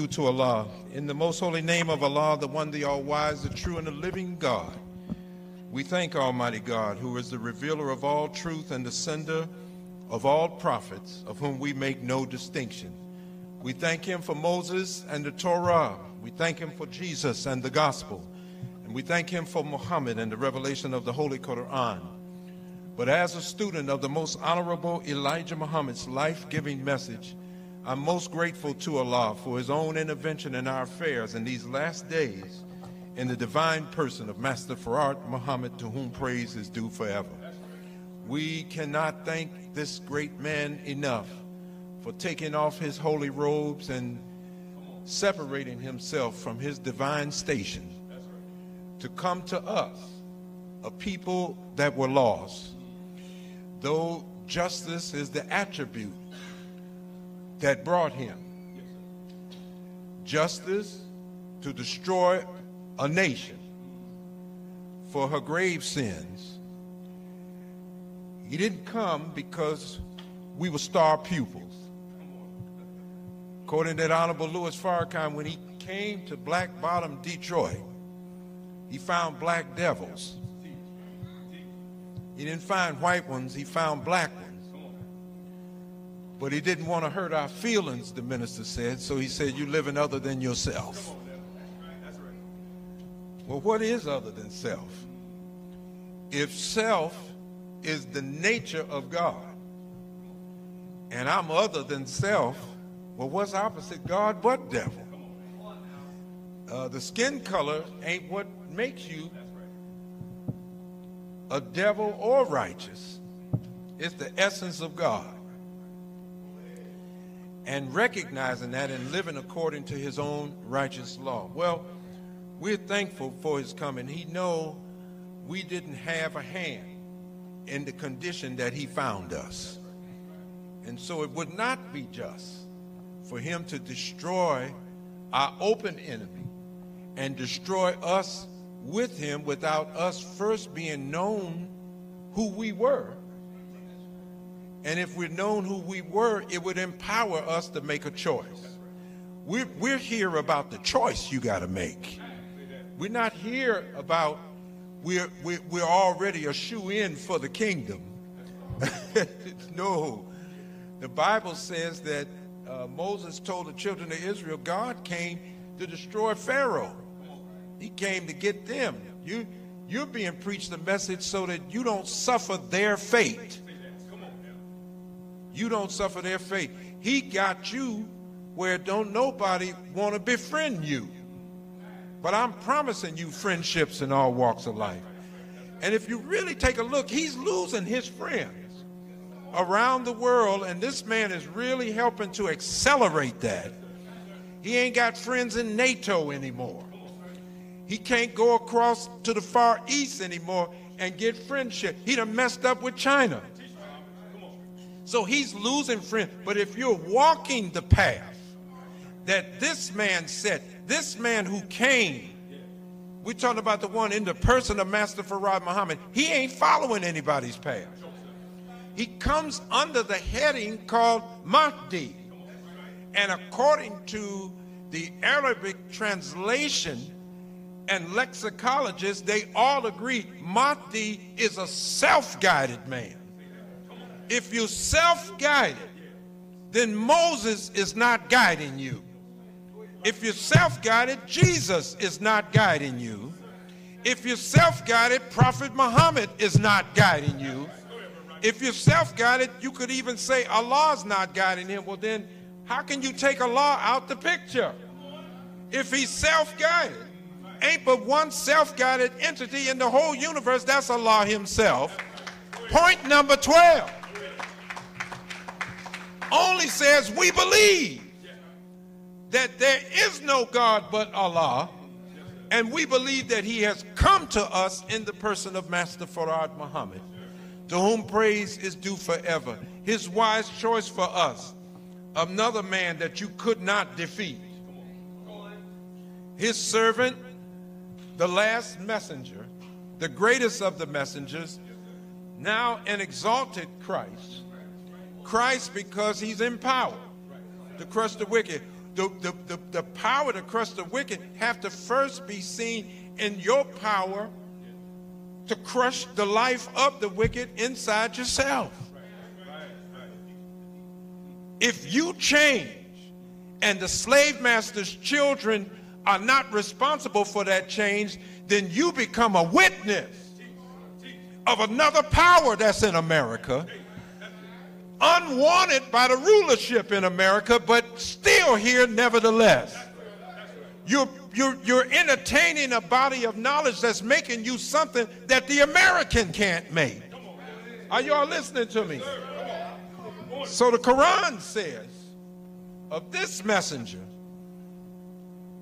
To Allah, in the most holy name of Allah, the one, the all-wise, the true and the living God, we thank Almighty God, who is the revealer of all truth and the sender of all prophets, of whom we make no distinction. We thank him for Moses and the Torah. We thank him for Jesus and the gospel. And we thank him for Muhammad and the revelation of the Holy Quran. But as a student of the most honorable Elijah Muhammad's life-giving message, I'm most grateful to Allah for his own intervention in our affairs in these last days in the divine person of Master Farad Muhammad, to whom praise is due forever. We cannot thank this great man enough for taking off his holy robes and separating himself from his divine station to come to us, a people that were lost. Though justice is the attribute that brought him, justice to destroy a nation for her grave sins, he didn't come because we were star pupils. According to that Honorable Louis Farrakhan, when he came to Black Bottom, Detroit, he found black devils. He didn't find white ones, he found black ones. But he didn't want to hurt our feelings, the minister said, so he said, "You living other than yourself." Well, what is other than self? If self is the nature of God, and I'm other than self, well, what's opposite God but devil? The skin color ain't what makes you a devil or righteous. It's the essence of God. And recognizing that and living according to his own righteous law. Well, we're thankful for his coming. He know we didn't have a hand in the condition that he found us. And so it would not be just for him to destroy our open enemy and destroy us with him without us first being known who we were. And if we're known who we were, it would empower us to make a choice. We're here about the choice you got to make. We're not here about we're already a shoe-in for the kingdom. No. The Bible says that Moses told the children of Israel, God came to destroy Pharaoh. He came to get them. You're being preached a message so that you don't suffer their fate. You don't suffer their fate. He got you where don't nobody want to befriend you. But I'm promising you friendships in all walks of life. And if you really take a look, he's losing his friends around the world, and this man is really helping to accelerate that. He ain't got friends in NATO anymore. He can't go across to the Far East anymore and get friendship. He done messed up with China. So he's losing friends. But if you're walking the path that this man set, this man who came, we're talking about the one in the person of Master Farad Muhammad, he ain't following anybody's path. He comes under the heading called Mahdi. And according to the Arabic translation and lexicologists, they all agree Mahdi is a self-guided man. If you're self-guided, then Moses is not guiding you. If you're self-guided, Jesus is not guiding you. If you're self-guided, Prophet Muhammad is not guiding you. If you're self-guided, you could even say Allah's not guiding him. Well, then how can you take Allah out the picture? If he's self-guided, ain't but one self-guided entity in the whole universe, that's Allah himself. Point number 12. Only says we believe that there is no God but Allah, and we believe that he has come to us in the person of Master Farad Muhammad, to whom praise is due forever. His wise choice for us, another man that you could not defeat. His servant, the last messenger, the greatest of the messengers, now an exalted Christ. Christ because he's in power to crush the wicked. the power to crush the wicked have to first be seen in your power to crush the life of the wicked inside yourself. If you change and the slave master's children are not responsible for that change, then you become a witness of another power that's in America, unwanted by the rulership in America, but still here nevertheless. You're entertaining a body of knowledge that's making you something that the American can't make. Are y'all listening to me? So the Quran says of this messenger,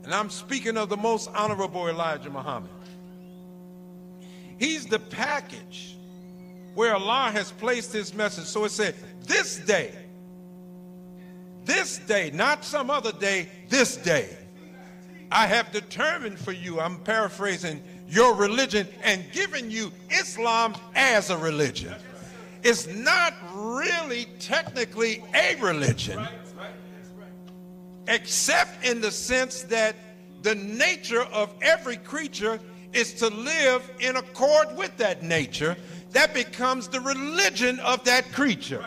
and I'm speaking of the most honorable Elijah Muhammad, he's the package where Allah has placed his message. So it said, this day, not some other day, this day, I have determined for you, I'm paraphrasing, your religion and given you Islam as a religion. It's not really technically a religion, except in the sense that the nature of every creature is to live in accord with that nature. That becomes the religion of that creature.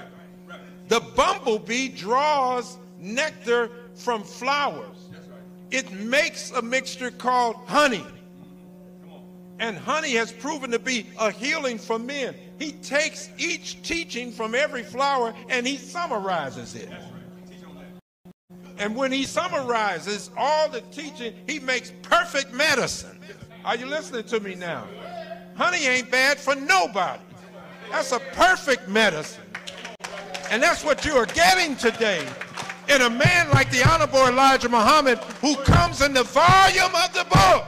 The bumblebee draws nectar from flowers. It makes a mixture called honey. And honey has proven to be a healing for men. He takes each teaching from every flower and he summarizes it. And when he summarizes all the teaching, he makes perfect medicine. Are you listening to me now? Honey ain't bad for nobody. That's a perfect medicine. And that's what you are getting today in a man like the Honorable Elijah Muhammad, who comes in the volume of the book,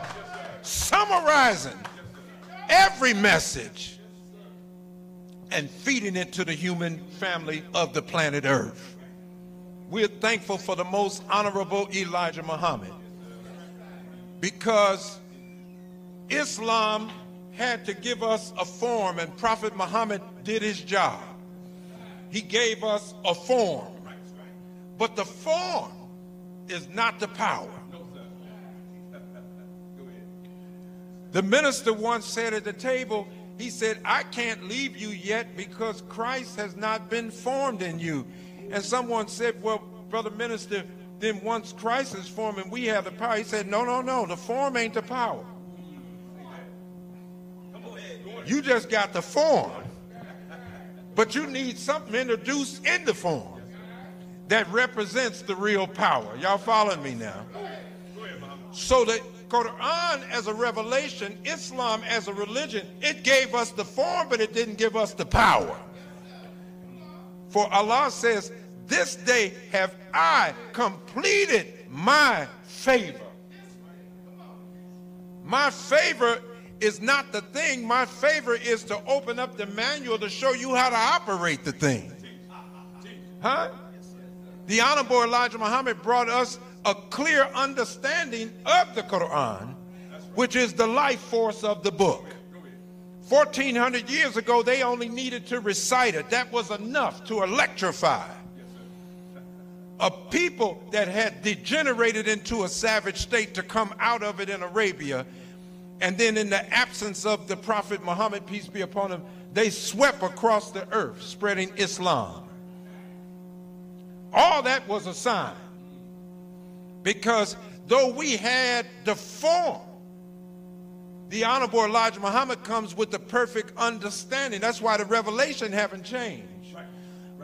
summarizing every message and feeding it to the human family of the planet Earth. We're thankful for the most honorable Elijah Muhammad, because Islam had to give us a form, and Prophet Muhammad did his job. He gave us a form, but the form is not the power. The minister once said at the table, he said, I can't leave you yet because Christ has not been formed in you. And someone said, well, brother minister, then once Christ is formed and we have the power. He said, no, the form ain't the power. You just got the form, but you need something introduced in the form that represents the real power. Y'all following me now? So the Quran as a revelation, Islam as a religion, it gave us the form, but it didn't give us the power. For Allah says, this day have I completed my favor. My favor is not the thing. My favor is to open up the manual to show you how to operate the thing. Huh? The Honorable Elijah Muhammad brought us a clear understanding of the Quran, which is the life force of the book. 1,400 years ago, they only needed to recite it. That was enough to electrify a people that had degenerated into a savage state to come out of it in Arabia. And then in the absence of the Prophet Muhammad, peace be upon him, they swept across the earth spreading Islam. All that was a sign, because though we had the form, the Honorable Elijah Muhammad comes with the perfect understanding. That's why the revelation haven't changed,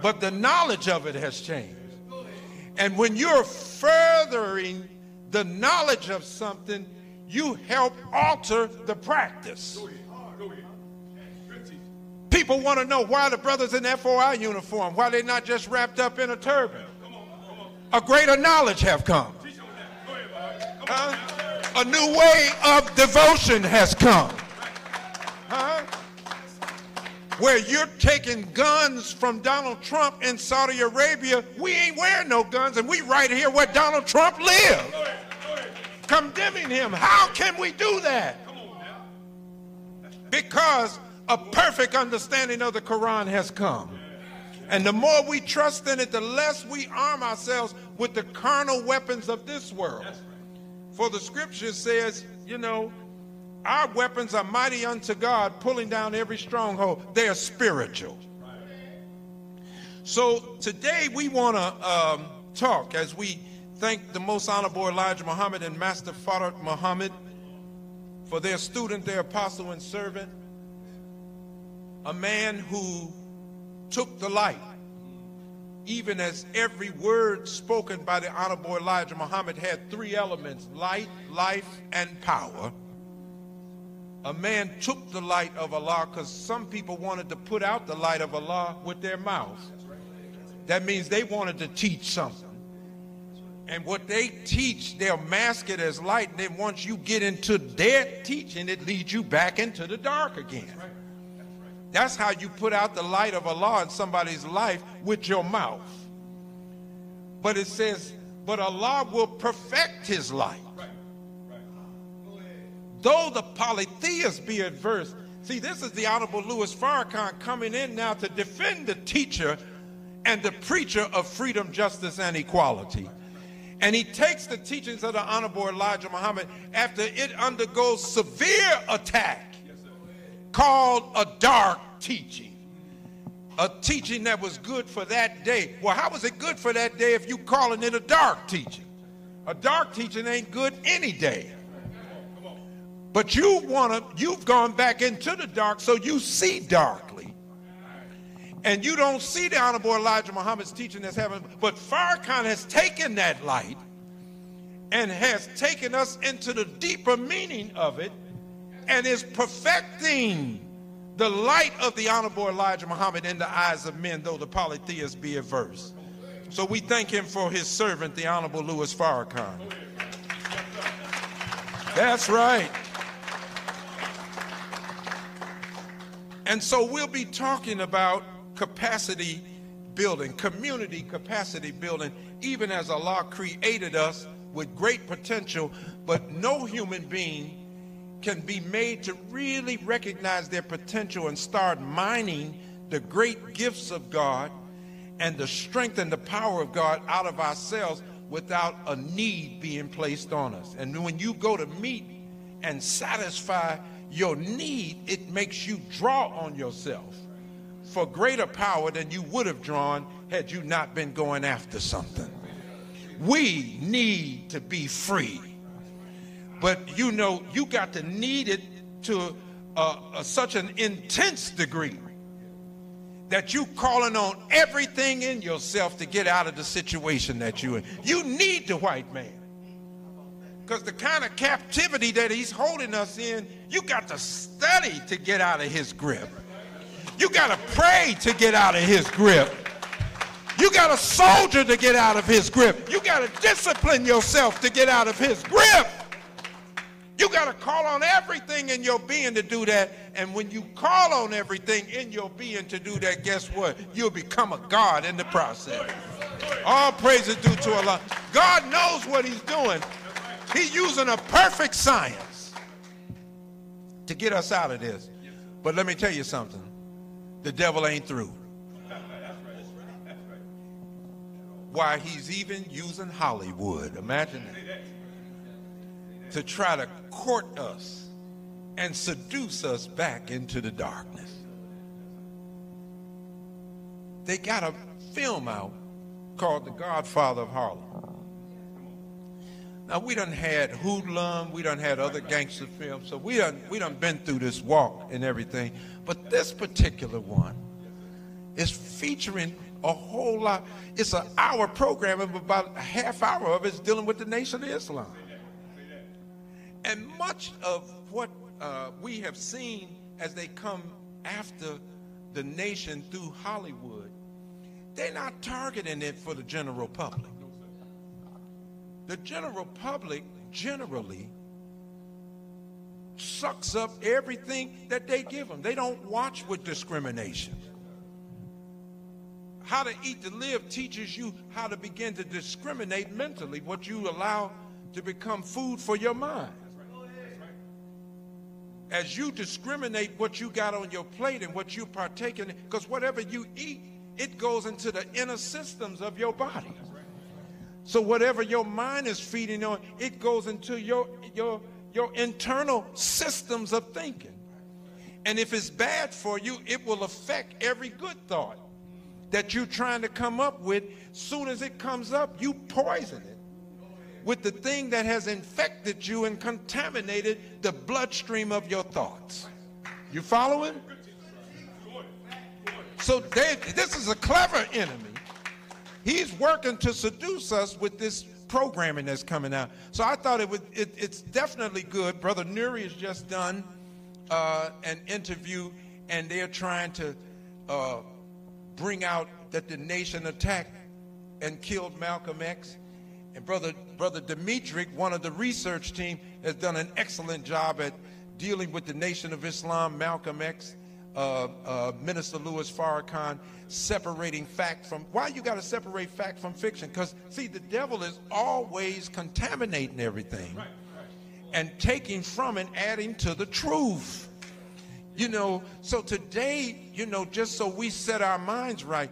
but the knowledge of it has changed. And when you're furthering the knowledge of something, you help alter the practice. People want to know why the brothers in FOI uniform, why they're not just wrapped up in a turban. A greater knowledge have come. A new way of devotion has come. Where you're taking guns from Donald Trump in Saudi Arabia, we ain't wearing no guns, and we right here where Donald Trump lives, condemning him. How can we do that? Because a perfect understanding of the Quran has come. And the more we trust in it, the less we arm ourselves with the carnal weapons of this world. For the scripture says, you know, our weapons are mighty unto God, pulling down every stronghold. They are spiritual. So today we want to talk as we thank the Most Honorable Elijah Muhammad and Master Farad Muhammad for their student, their apostle and servant, a man who took the light, even as every word spoken by the Honorable Elijah Muhammad had three elements: light, life, and power. A man took the light of Allah, because some people wanted to put out the light of Allah with their mouth. That means they wanted to teach something. And what they teach, they'll mask it as light, and then once you get into their teaching, it leads you back into the dark again. That's how you put out the light of Allah in somebody's life, with your mouth. But it says, but Allah will perfect his light. Though the polytheists be adverse. See, this is the Honorable Louis Farrakhan coming in now to defend the teacher and the preacher of freedom, justice, and equality. And he takes the teachings of the Honorable Elijah Muhammad after it undergoes severe attack, called a dark teaching. A teaching that was good for that day. Well, how was it good for that day if you calling it a dark teaching? A dark teaching ain't good any day. But you've gone back into the dark, so you see darkly. And you don't see the Honorable Elijah Muhammad's teaching as heaven. But Farrakhan has taken that light and has taken us into the deeper meaning of it, and is perfecting the light of the Honorable Elijah Muhammad in the eyes of men, though the polytheists be averse. So we thank him for his servant, the Honorable Louis Farrakhan. That's right. And so we'll be talking about capacity building, community capacity building, even as Allah created us with great potential, but no human being can be made to really recognize their potential and start mining the great gifts of God and the strength and the power of God out of ourselves without a need being placed on us. And when you go to meet and satisfy your need, it makes you draw on yourself for greater power than you would have drawn had you not been going after something. We need to be free. But you know, you got to need it to such an intense degree that you calling on everything in yourself to get out of the situation that you're in. You need the white man. Because the kind of captivity that he's holding us in, you got to study to get out of his grip. You got to pray to get out of his grip. You got a soldier to get out of his grip. You got to discipline yourself to get out of his grip. You got to call on everything in your being to do that. And when you call on everything in your being to do that, guess what? You'll become a God in the process. All praise is due to Allah. God knows what he's doing. He's using a perfect science to get us out of this. But let me tell you something. The devil ain't through. Why, he's even using Hollywood. Imagine that. To try to court us and seduce us back into the darkness. They got a film out called The Godfather of Harlem. Now, we done had Hoodlum, we done had other gangster films, so we done been through this walk and everything. But this particular one is featuring a whole lot. It's an hour program, and about a half hour of it is dealing with the Nation of Islam. And much of what we have seen as they come after the nation through Hollywood, they're not targeting it for the general public. The general public generally sucks up everything that they give them. They don't watch with discrimination. How to Eat to Live teaches you how to begin to discriminate mentally, what you allow to become food for your mind. As you discriminate what you got on your plate and what you partake in, because whatever you eat it goes into the inner systems of your body. So whatever your mind is feeding on, it goes into your internal systems of thinking. And if it's bad for you, it will affect every good thought that you're trying to come up with. Soon as it comes up, you poison it with the thing that has infected you and contaminated the bloodstream of your thoughts. You following? So this is a clever enemy. He's working to seduce us with this programming that's coming out. So I thought it's definitely good. Brother Nuri has just done an interview, and they're trying to bring out that the nation attacked and killed Malcolm X. And Brother Dimitri, one of the research team, has done an excellent job at dealing with the Nation of Islam, Malcolm X, Minister Louis Farrakhan, separating fact from, why you got to separate fact from fiction? Because, see, the devil is always contaminating everything and taking from and adding to the truth. You know, so today, you know, just so we set our minds right,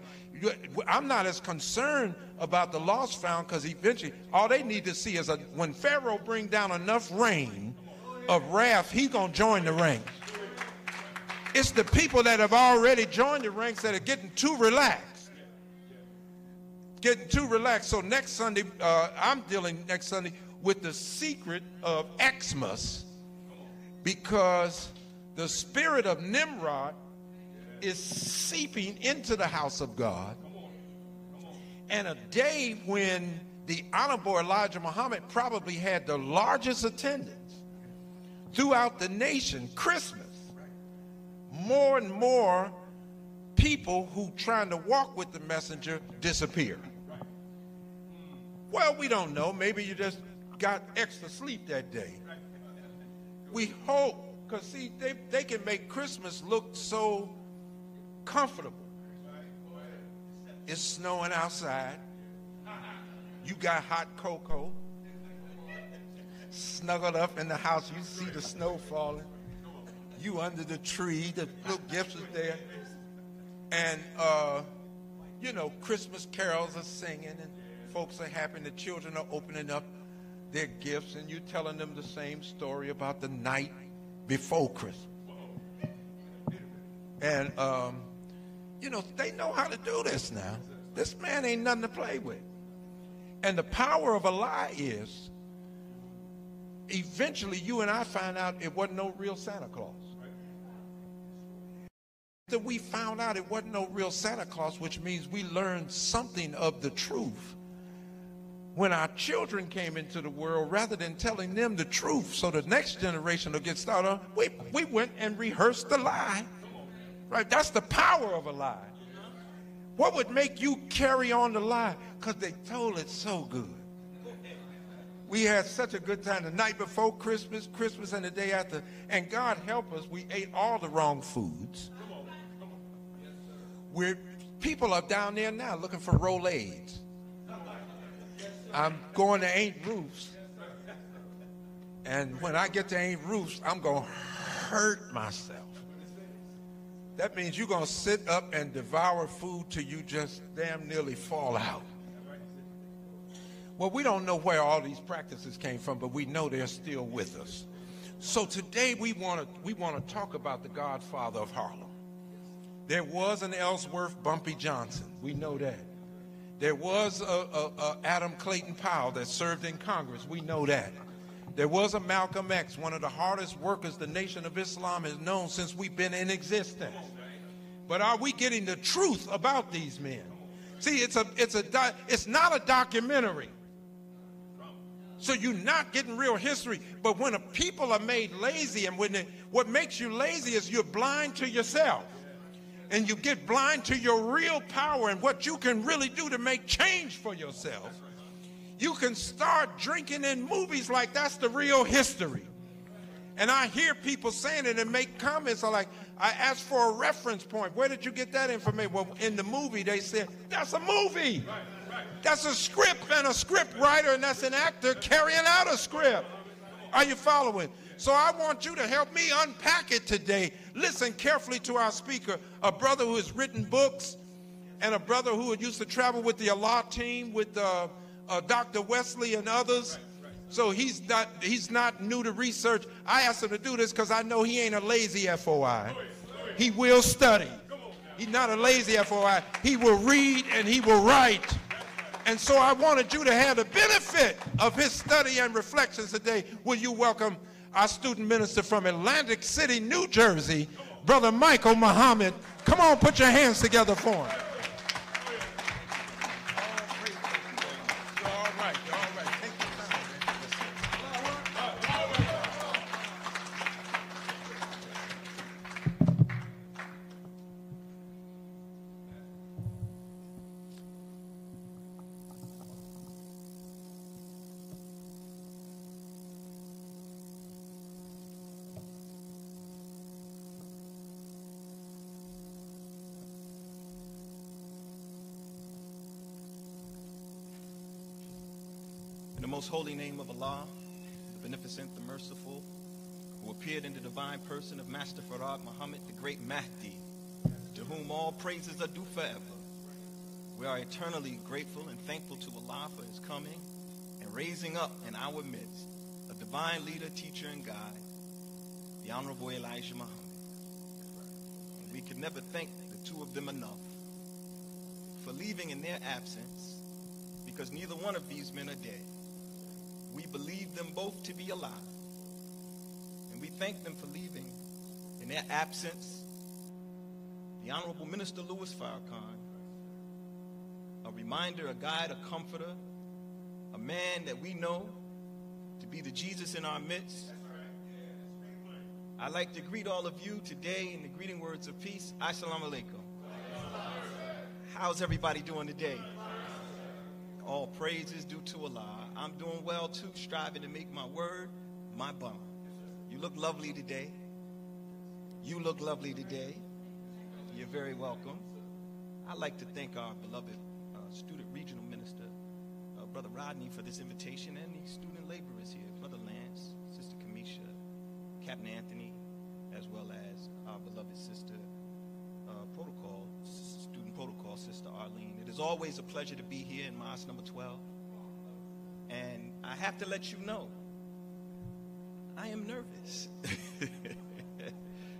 I'm not as concerned about the lost found, because eventually all they need to see is when Pharaoh bring down enough rain of wrath, he's going to join the ranks. It's the people that have already joined the ranks that are getting too relaxed. Getting too relaxed. So next Sunday, I'm dealing next Sunday with the secret of Xmas, because the spirit of Nimrod is seeping into the house of God. And a day when the Honorable Elijah Muhammad probably had the largest attendance throughout the nation, Christmas, more and more people who trying to walk with the messenger disappear. Well, we don't know. Maybe you just got extra sleep that day. We hope, because see, they can make Christmas look so comfortable. It's snowing outside. You got hot cocoa. Snuggled up in the house, you see the snow falling. You under the tree, the little gifts are there. And, you know, Christmas carols are singing and folks are happy. The children are opening up their gifts, and you're telling them the same story about the night before Christmas. And, you know, they know how to do this now. This man ain't nothing to play with. And the power of a lie is, eventually you and I find out it wasn't no real Santa Claus. That we found out it wasn't no real Santa Claus, which means we learned something of the truth. When our children came into the world, rather than telling them the truth so the next generation will get started on, we went and rehearsed the lie. Right? That's the power of a lie. What would make you carry on the lie? Because they told it so good. We had such a good time the night before Christmas, Christmas and the day after. And God help us, we ate all the wrong foods. People are down there now looking for Rolaids. I'm going to Aunt Ruth's. And when I get to Aunt Ruth's, I'm going to hurt myself. That means you're going to sit up and devour food till you just damn nearly fall out. Well, we don't know where all these practices came from, but we know they're still with us. So today we want to talk about the Godfather of Harlem. There was an Ellsworth Bumpy Johnson. We know that. There was a Adam Clayton Powell that served in Congress. We know that. There was a Malcolm X, one of the hardest workers the Nation of Islam has known since we've been in existence. But are we getting the truth about these men? See, it's not a documentary. So you're not getting real history. But when people are made lazy, and what makes you lazy is you're blind to yourself. And you get blind to your real power and what you can really do to make change for yourself. You can start drinking in movies like that's the real history. And I hear people saying it and make comments like, I asked for a reference point. Where did you get that information? Well, in the movie, they said, that's a movie. That's a script and a script writer, and that's an actor carrying out a script. Are you following? So I want you to help me unpack it today. Listen carefully to our speaker, a brother who has written books, and a brother who used to travel with the Allah team with Dr. Wesley and others. So he's not new to research. I asked him to do this because I know he ain't a lazy FOI. He will study. He's not a lazy FOI. He will read and he will write. And so I wanted you to have the benefit of his study and reflections today. Will you welcome our student minister from Atlantic City, New Jersey, Brother Michael Muhammad. Come on, put your hands together for him. In the most holy name of Allah, the beneficent, the merciful, who appeared in the divine person of Master Farad Muhammad, the great Mahdi, to whom all praises are due forever. We are eternally grateful and thankful to Allah for his coming and raising up in our midst a divine leader, teacher, and guide, the Honorable Elijah Muhammad. And we could never thank the two of them enough for leaving in their absence, because neither one of these men are dead. We believe them both to be alive. And we thank them for leaving in their absence the Honorable Minister Louis Farrakhan, a reminder, a guide, a comforter, a man that we know to be the Jesus in our midst. I'd like to greet all of you today in the greeting words of peace. Assalamu alaikum. How's everybody doing today? All praises due to Allah. I'm doing well too, striving to make my word my bond. You look lovely today. You look lovely today. You're very welcome. I'd like to thank our beloved student regional minister, Brother Rodney, for this invitation, and the student laborers here, Brother Lance, Sister Kamisha, Captain Anthony, as well as our beloved sister, student protocol, Sister Arlene. It is always a pleasure to be here in Mosque number 12. And I have to let you know, I am nervous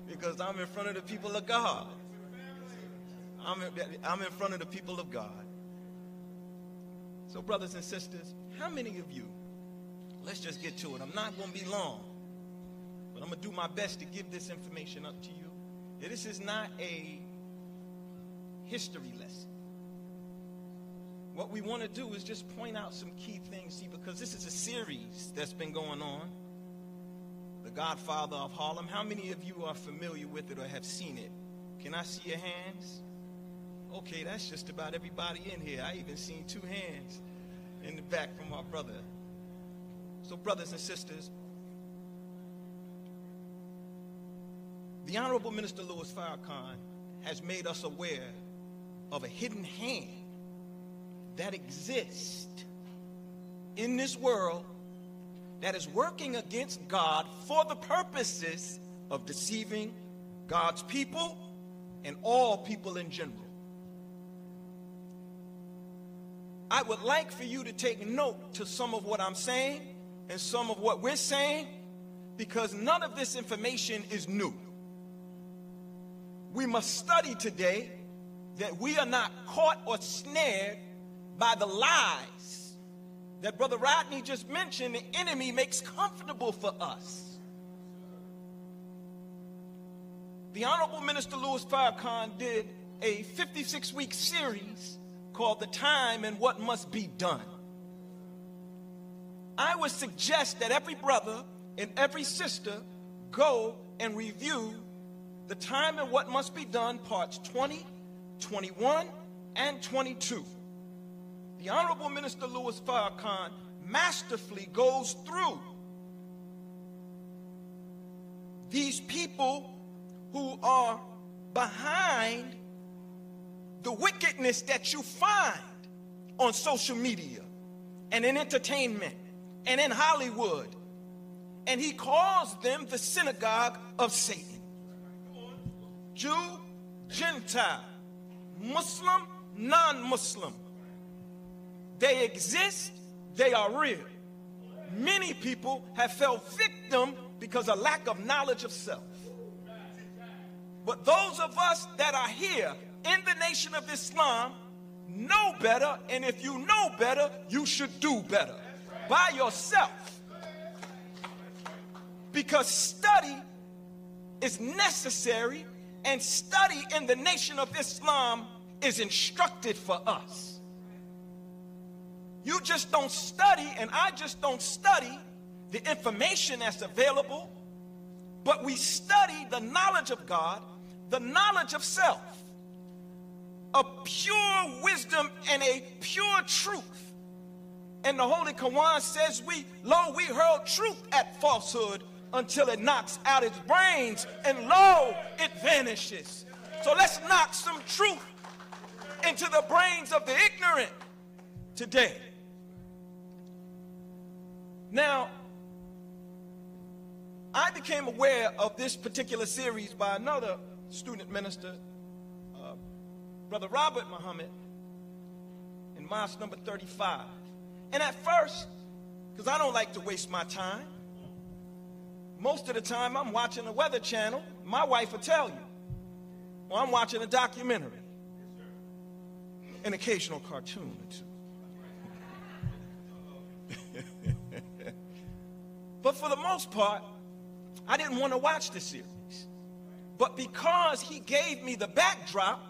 because I'm in front of the people of God. I'm in front of the people of God. So brothers and sisters, how many of you, let's just get to it. I'm not going to be long, but I'm going to do my best to give this information up to you. This is not a history lesson. What we want to do is just point out some key things, see, because this is a series that's been going on. The Godfather of Harlem. How many of you are familiar with it or have seen it? Can I see your hands? Okay, that's just about everybody in here. I even seen 2 hands in the back from our brother. So brothers and sisters, the Honorable Minister Louis Farrakhan has made us aware of a hidden hand that exists in this world that is working against God for the purposes of deceiving God's people and all people in general. I would like for you to take note to some of what I'm saying and some of what we're saying, because none of this information is new. We must study today that we are not caught or snared by the lies that Brother Rodney just mentioned the enemy makes comfortable for us. The Honorable Minister Louis Farrakhan did a 56-week series called The Time and What Must Be Done. I would suggest that every brother and every sister go and review The Time and What Must Be Done, parts 20, 21, and 22. The Honorable Minister Louis Farrakhan masterfully goes through these people who are behind the wickedness that you find on social media and in entertainment and in Hollywood. And he calls them the synagogue of Satan. Jew, Gentile, Muslim, non-Muslim. They exist, they are real. Many people have fell victim because of lack of knowledge of self. But those of us that are here in the Nation of Islam know better, and if you know better, you should do better by yourself. Because study is necessary, and study in the Nation of Islam is instructed for us. You just don't study, and I just don't study the information that's available, but we study the knowledge of God, the knowledge of self, a pure wisdom and a pure truth. And the Holy Quran says, we hurl truth at falsehood until it knocks out its brains, and lo, it vanishes. So let's knock some truth into the brains of the ignorant today. Now, I became aware of this particular series by another student minister, Brother Robert Muhammad, in Mosque number 35. And at first, because I don't like to waste my time, most of the time I'm watching the Weather Channel. My wife will tell you. Or I'm watching a documentary. An occasional cartoon or two. But for the most part, I didn't want to watch the series. But because he gave me the backdrop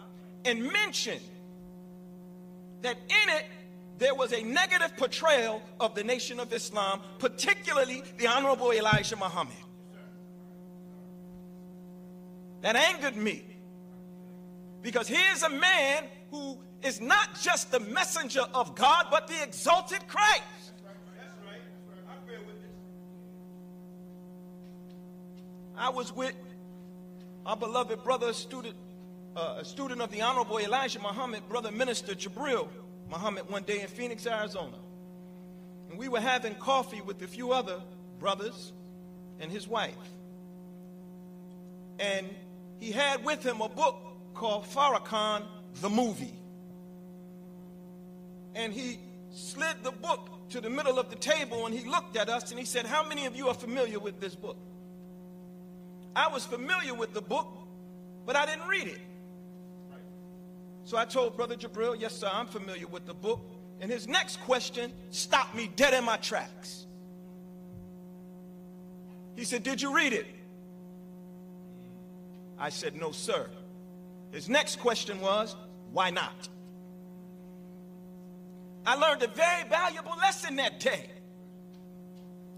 and mentioned that in it there was a negative portrayal of the Nation of Islam, particularly the Honorable Elijah Muhammad, that angered me. Because here's a man who is not just the messenger of God, but the exalted Christ. That's right. I bear witness. I was with our beloved brother, a student of the Honorable Elijah Muhammad, Brother Minister Jibril Muhammad, one day in Phoenix, Arizona. And we were having coffee with a few other brothers and his wife. And he had with him a book called Farrakhan, the Movie. And he slid the book to the middle of the table, and he looked at us and he said, "How many of you are familiar with this book?" I was familiar with the book, but I didn't read it. So I told Brother Jibril, "Yes, sir, I'm familiar with the book." And his next question stopped me dead in my tracks. He said, "Did you read it?" I said, "No, sir." His next question was, "Why not?" I learned a very valuable lesson that day.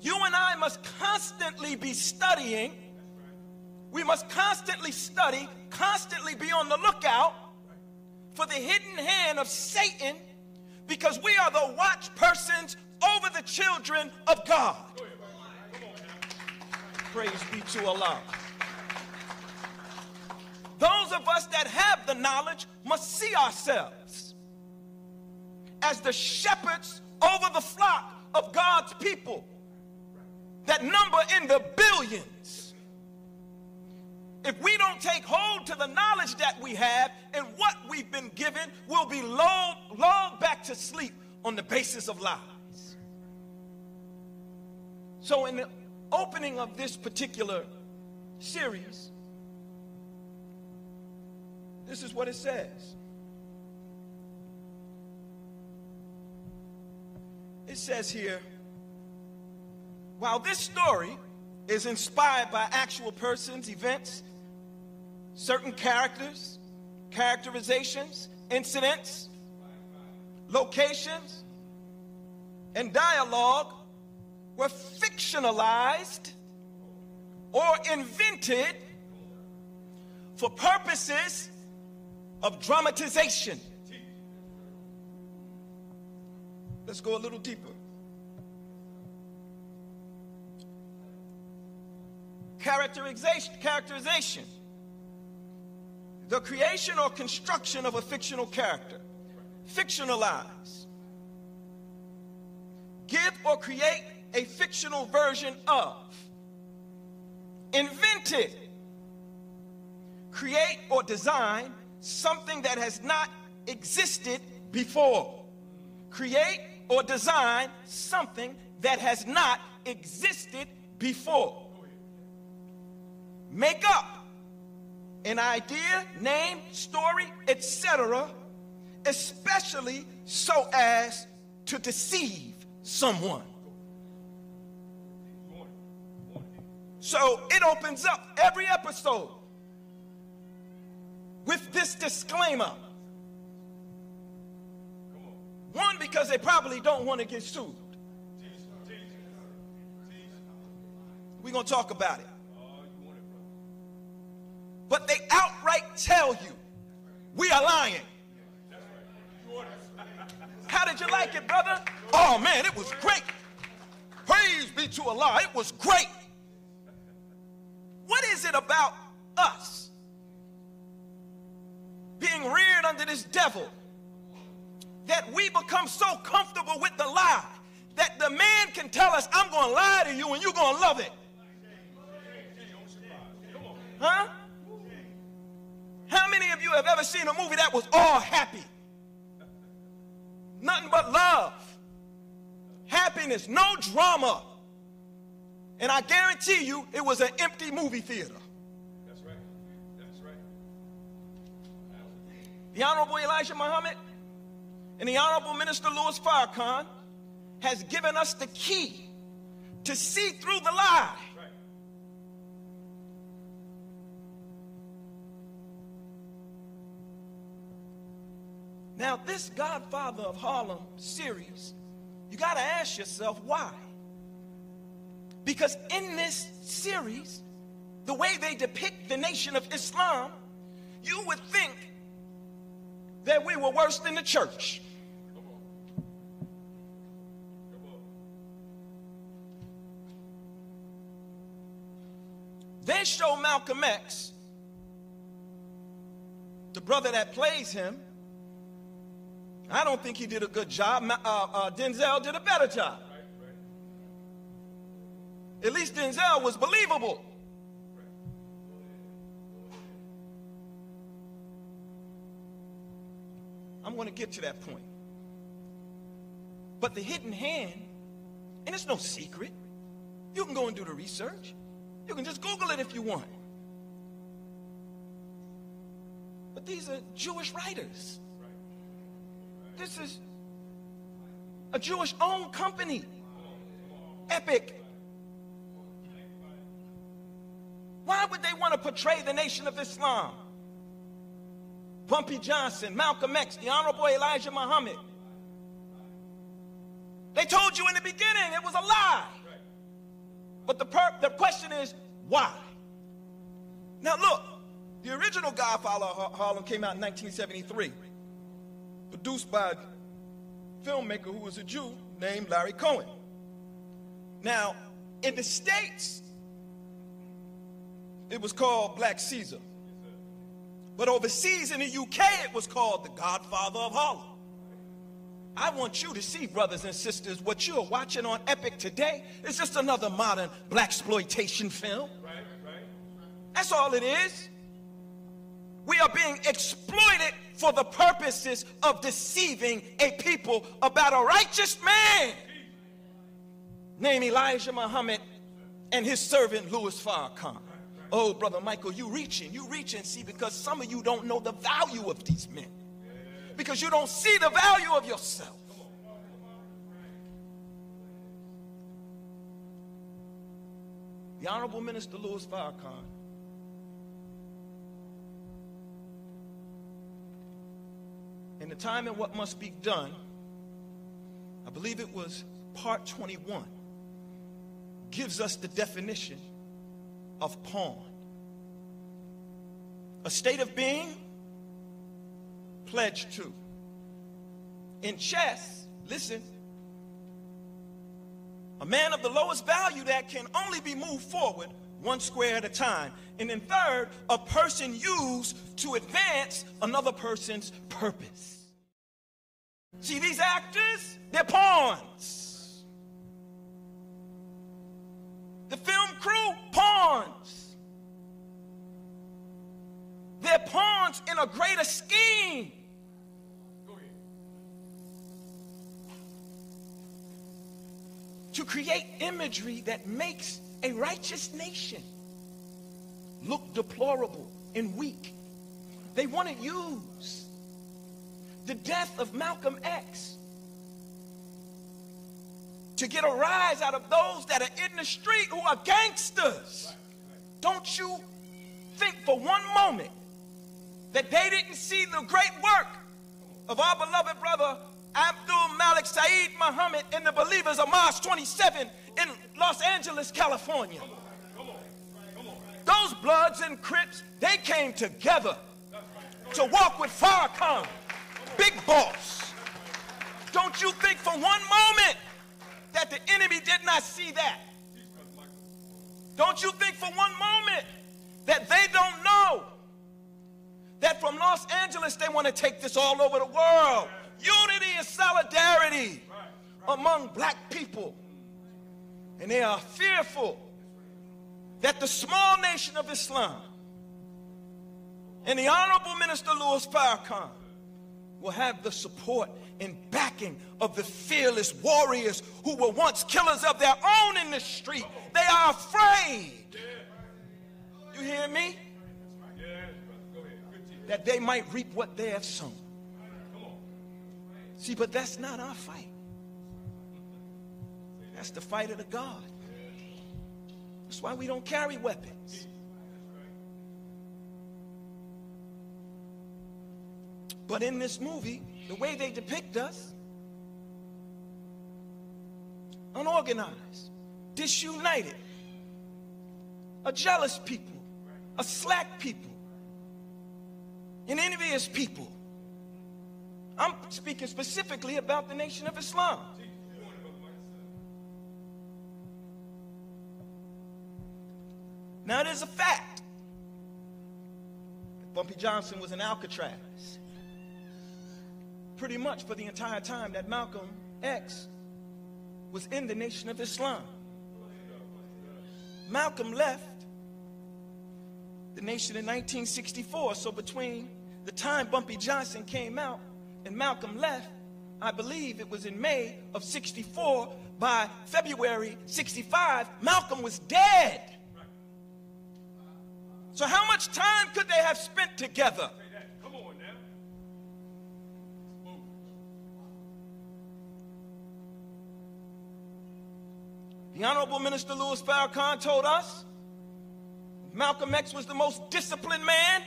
You and I must constantly be studying. We must constantly study, constantly be on the lookout for the hidden hand of Satan, because we are the watch persons over the children of God. Praise be to Allah. Those of us that have the knowledge must see ourselves as the shepherds over the flock of God's people that number in the billions. If we don't take hold to the knowledge that we have and what we've been given, we'll be lulled back to sleep on the basis of lies. So in the opening of this particular series, this is what it says. It says here, while this story is inspired by actual persons, events, certain characters, characterizations, incidents, locations, and dialogue were fictionalized or invented for purposes of dramatization. Let's go a little deeper. Characterization. The creation or construction of a fictional character. Fictionalize. Give or create a fictional version of. Invented. Create or design something that has not existed before. Create or design something that has not existed before. Make up an idea, name, story, etc., especially so as to deceive someone. So it opens up every episode with this disclaimer. One, because they probably don't want to get sued. We're going to talk about it. But they outright tell you, we are lying. How did you like it, brother? Oh, man, it was great. Praise be to Allah. It was great. What is it about us being reared under this devil that we become so comfortable with the lie that the man can tell us, I'm going to lie to you and you're going to love it? Huh? How many of you have ever seen a movie that was all happy? Nothing but love, happiness, no drama. And I guarantee you it was an empty movie theater. That's right. That's right. The Honorable Elijah Muhammad and the Honorable Minister Louis Farrakhan has given us the key to see through the lie. Right. Now, this Godfather of Harlem series, you got to ask yourself why. Because in this series, the way they depict the nation of Islam, you would think that we were worse than the church. Come on. Come on. They show Malcolm X, the brother that plays him. I don't think he did a good job. Denzel did a better job. Right, right. At least Denzel was believable. I'm going to get to that point. But the hidden hand, and it's no secret. You can go and do the research. You can just Google it if you want. But these are Jewish writers. This is a Jewish-owned company. Epic. Why would they want to portray the nation of Islam? Bumpy Johnson, Malcolm X, the Honorable Elijah Muhammad. They told you in the beginning it was a lie. But the question is, why? Now look, the original Godfather of Harlem came out in 1973. Produced by a filmmaker who was a Jew named Larry Cohen. Now, in the States, it was called Black Caesar. But overseas in the UK, it was called The Godfather of Harlem. I want you to see, brothers and sisters, what you're watching on Epic today is just another modern blaxploitation film. Right, right. That's all it is. We are being exploited for the purposes of deceiving a people about a righteous man named Elijah Muhammad and his servant Louis Farrakhan. Oh, Brother Michael, you reaching, see, because some of you don't know the value of these men. Because you don't see the value of yourself. The Honorable Minister Louis Farrakhan in the time and what must be done, I believe it was part 21, gives us the definition of pawn. A state of being pledged to. In chess, listen, a man of the lowest value that can only be moved forward one square at a time. And then third, a person used to advance another person's purpose. See, these actors, they're pawns. The film crew, pawns. They're pawns in a greater scheme. create imagery that makes a righteous nation look deplorable and weak. They want to use the death of Malcolm X to get a rise out of those that are in the street who are gangsters. Don't you think for one moment that they didn't see the great work of our beloved brother Abdul Malik Saeed Muhammad and the believers of Mosque 27 in Los Angeles, California? Those Bloods and Crips, they came together to walk with Farrakhan, Big Boss. Don't you think for one moment that the enemy did not see that? Don't you think for one moment that they don't know that from Los Angeles they want to take this all over the world? Unity and solidarity among black people. And they are fearful that the small nation of Islam and the Honorable Minister Louis Farrakhan will have the support and backing of the fearless warriors who were once killers of their own in the street. They are afraid. You hear me? That they might reap what they have sown. See, but that's not our fight. That's the fight of the God. That's why we don't carry weapons. But in this movie, the way they depict us, unorganized, disunited, a jealous people, a slack people, an envious people. I'm speaking specifically about the Nation of Islam. Now, it is a fact that Bumpy Johnson was in Alcatraz pretty much for the entire time that Malcolm X was in the Nation of Islam. Malcolm left the nation in 1964, so between the time Bumpy Johnson came out and Malcolm left, I believe it was in May of 64, by February 65, Malcolm was dead. So how much time could they have spent together? Come on now. The Honorable Minister Louis Farrakhan told us Malcolm X was the most disciplined man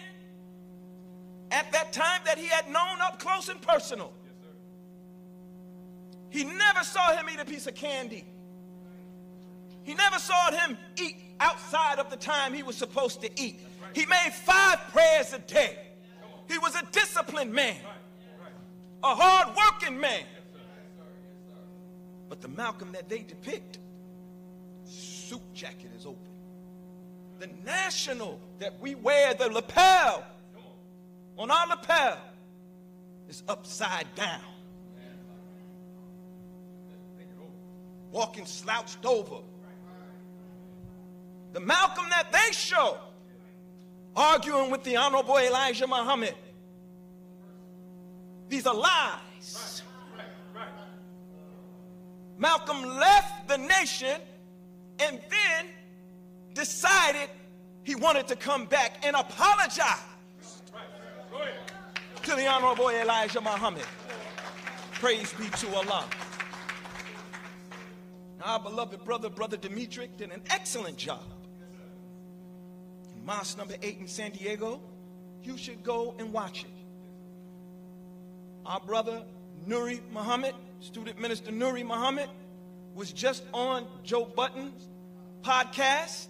at that time that he had known up close and personal. Yes, sir. He never saw him eat a piece of candy. He never saw him eat outside of the time he was supposed to eat. Right. He made 5 prayers a day. He was a disciplined man, a hard-working man. Yes, sir. But the Malcolm that they depict, suit jacket is open. The national that we wear, the lapel on our lapel, is upside down. Walking slouched over. The Malcolm that they show, arguing with the Honorable Elijah Muhammad. These are lies. Right. Malcolm left the nation and then decided he wanted to come back and apologize to the Honorable Elijah Muhammad. Praise be to Allah. Our beloved brother Dimitri, did an excellent job. In Mosque number 8 in San Diego, you should go and watch it. Our brother Nuri Muhammad, student minister Nuri Muhammad, was just on Joe Budden's podcast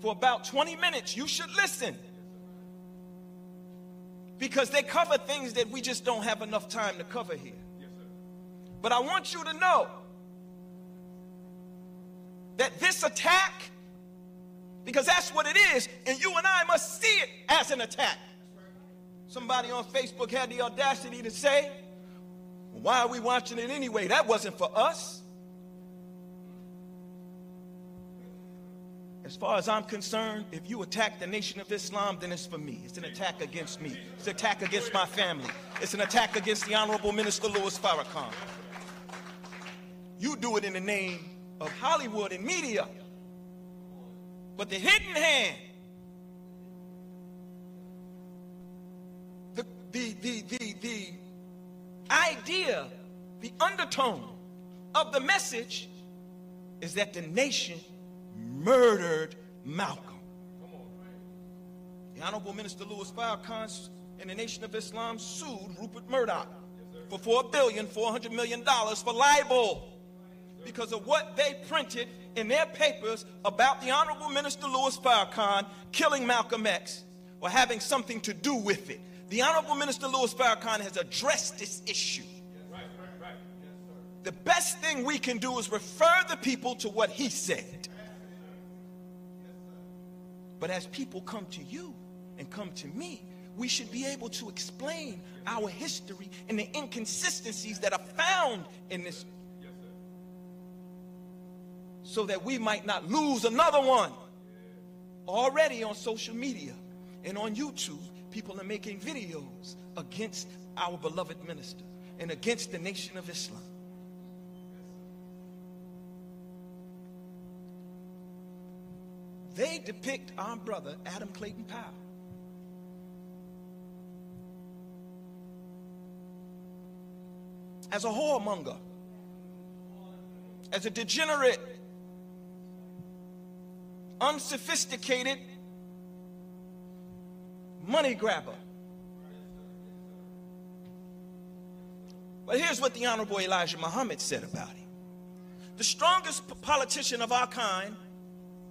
for about 20 minutes. You should listen, because they cover things that we just don't have enough time to cover here. Yes, sir. But I want you to know that this attack, because that's what it is, and you and I must see it as an attack. Somebody on Facebook had the audacity to say, well, why are we watching it anyway? That wasn't for us. As far as I'm concerned, if you attack the Nation of Islam, then it's for me. It's an attack against me. It's an attack against my family. It's an attack against the Honorable Minister Louis Farrakhan. You do it in the name of Hollywood and media. But the hidden hand, the idea, the undertone of the message is that the nation murdered Malcolm. The Honorable Minister Louis Farrakhan and the Nation of Islam sued Rupert Murdoch for $4.4 billion for libel because of what they printed in their papers about the Honorable Minister Louis Farrakhan killing Malcolm X or having something to do with it. The Honorable Minister Louis Farrakhan has addressed this issue. The best thing we can do is refer the people to what he said. But as people come to you and come to me, we should be able to explain our history and the inconsistencies that are found in this, so that we might not lose another one. Already on social media and on YouTube, people are making videos against our beloved minister and against the Nation of Islam. They depict our brother, Adam Clayton Powell, as a whoremonger, as a degenerate, unsophisticated money grabber. But here's what the Honorable Elijah Muhammad said about him. The strongest politician of our kind,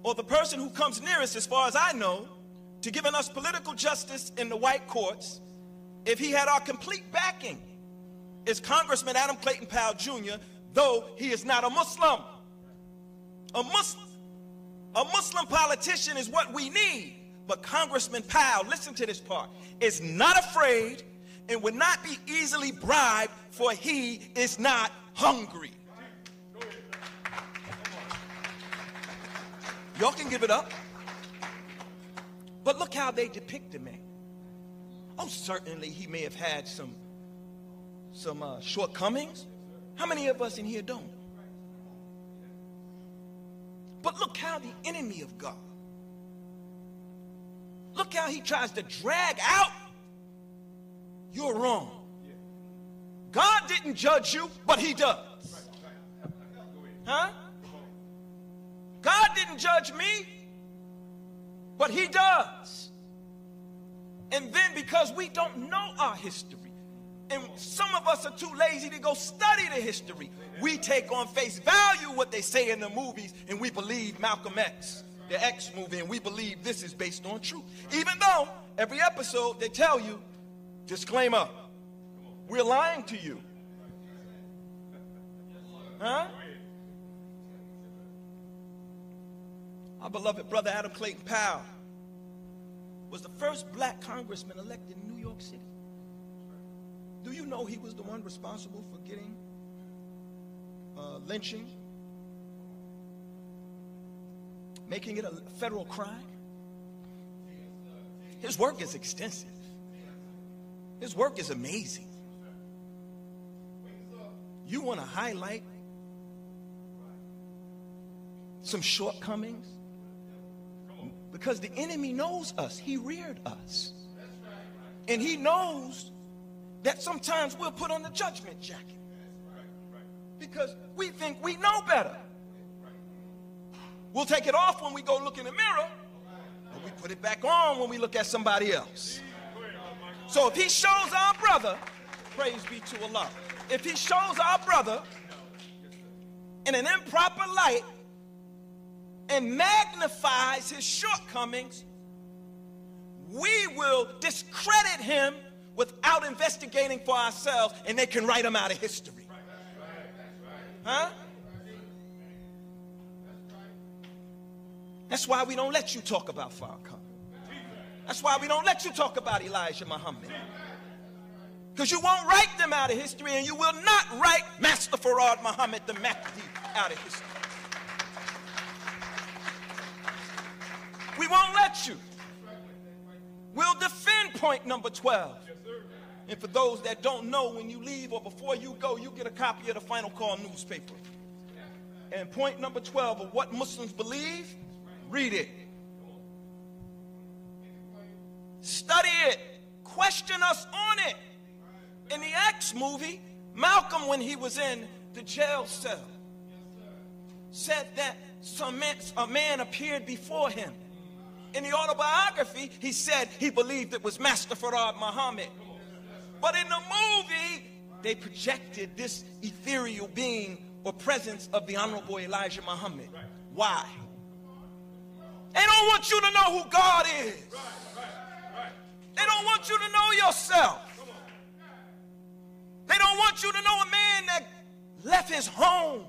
or the person who comes nearest, as far as I know, to giving us political justice in the white courts, if he had our complete backing, is Congressman Adam Clayton Powell Jr., though he is not a Muslim. A Muslim politician is what we need. But Congressman Powell, listen to this part, is not afraid and would not be easily bribed, for he is not hungry. Y'all can give it up. But look how they depict the man. Oh, certainly he may have had some shortcomings. How many of us in here don't? But look how the enemy of God, look how he tries to drag out, you're wrong. God didn't judge you, but he does. Huh? God didn't judge me, but he does. And then because we don't know our history, and some of us are too lazy to go study the history, we take on face value what they say in the movies, and we believe Malcolm X, the X movie, and we believe this is based on truth. Even though every episode they tell you, disclaimer, we're lying to you. Huh? Our beloved brother Adam Clayton Powell was the first black congressman elected in New York City. Do you know he was the one responsible for getting lynching, making it a federal crime? His work is extensive. His work is amazing. You want to highlight some shortcomings? Because the enemy knows us. He reared us. And he knows that sometimes we'll put on the judgment jacket because we think we know better. We'll take it off when we go look in the mirror, but we put it back on when we look at somebody else. So if he shows our brother, praise be to Allah, if he shows our brother in an improper light and magnifies his shortcomings, we will discredit him without investigating for ourselves, and they can write him out of history. Huh? That's why we don't let you talk about Farrakhan. That's why we don't let you talk about Elijah Muhammad. Because you won't write them out of history, and you will not write Master Farad Muhammad the Mahdi out of history. We won't let you. We'll defend point number 12. And for those that don't know, when you leave or before you go, you get a copy of the Final Call newspaper. And point number 12 of what Muslims believe, read it. Study it. Question us on it. In the X movie, Malcolm, when he was in the jail cell, said that a man appeared before him. In the autobiography, he said he believed it was Master Farad Muhammad. But in the movie, they projected this ethereal being or presence of the Honorable Elijah Muhammad. Why? They don't want you to know who God is. They don't want you to know yourself. They don't want you to know a man that left his home,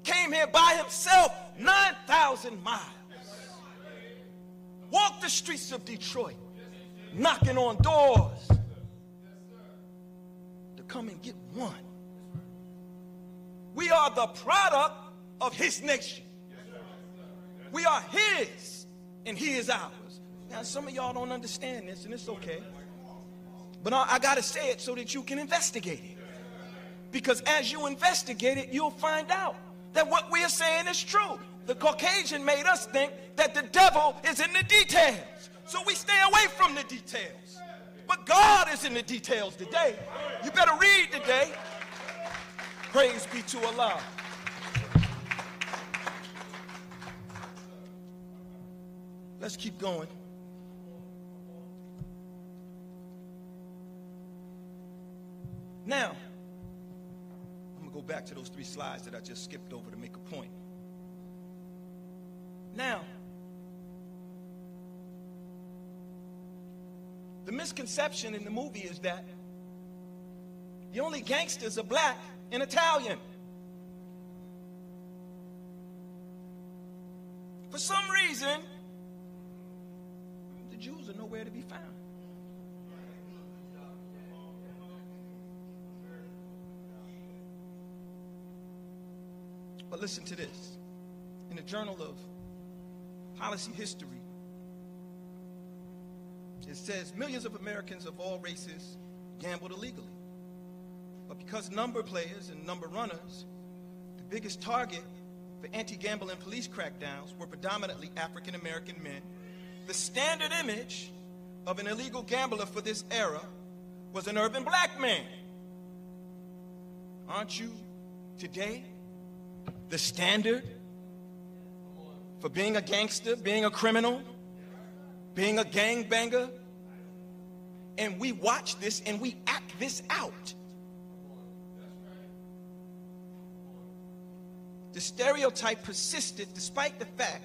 came here by himself 9,000 miles, walked the streets of Detroit, knocking on doors to come and get one. We are the product of his nation. We are his, and he is ours. Now, some of y'all don't understand this, and it's okay. But I got to say it so that you can investigate it. Because as you investigate it, you'll find out that what we are saying is true. The Caucasian made us think that the devil is in the details. So we stay away from the details. But God is in the details today. You better read today. Praise be to Allah. Let's keep going. Now, I'm going to go back to those 3 slides that I just skipped over to make a point. Now, the misconception in the movie is that the only gangsters are black and Italian. For some reason, the Jews are nowhere to be found. But listen to this. In the Journal of Policy History, it says millions of Americans of all races gambled illegally. But because number players and number runners, the biggest target for anti-gambling police crackdowns were predominantly African-American men, the standard image of an illegal gambler for this era was an urban black man. Aren't you today the standard for being a gangster, being a criminal, being a gangbanger? And we watch this and we act this out. The stereotype persisted despite the fact,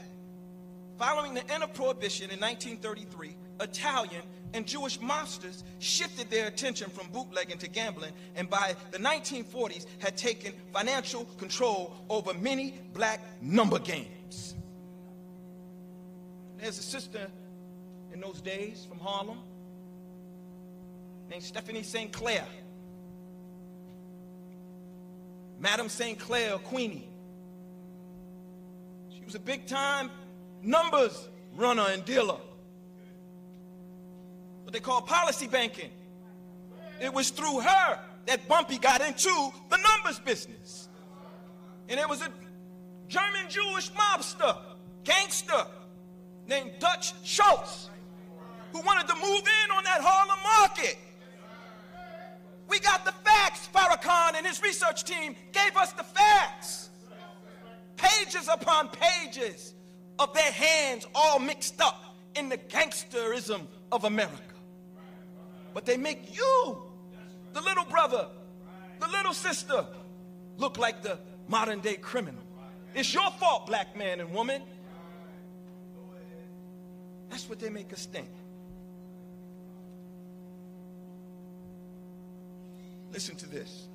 following the end of Prohibition in 1933, Italian and Jewish mobsters shifted their attention from bootlegging to gambling, and by the 1940s had taken financial control over many black number games. There's a sister in those days from Harlem named Stephanie St. Clair. Madam St. Clair, or Queenie. She was a big-time numbers runner and dealer. What they call policy banking. It was through her that Bumpy got into the numbers business. And there was a German Jewish mobster, gangster, named Dutch Schultz, who wanted to move in on that Harlem market. We got the facts. Farrakhan and his research team gave us the facts. Pages upon pages of their hands all mixed up in the gangsterism of America. But they make you, the little brother, the little sister, look like the modern day criminal. It's your fault, black man and woman. That's what they make us think. Listen to this.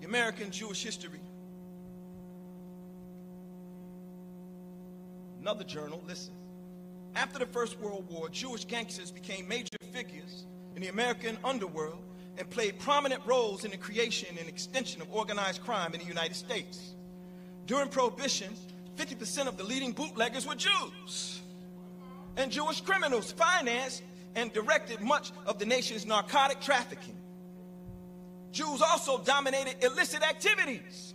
The American Jewish history. Another journal, listen. After the First World War, Jewish gangsters became major figures in the American underworld and played prominent roles in the creation and extension of organized crime in the United States. During Prohibition, 50% of the leading bootleggers were Jews. And Jewish criminals financed and directed much of the nation's narcotic trafficking. Jews also dominated illicit activities.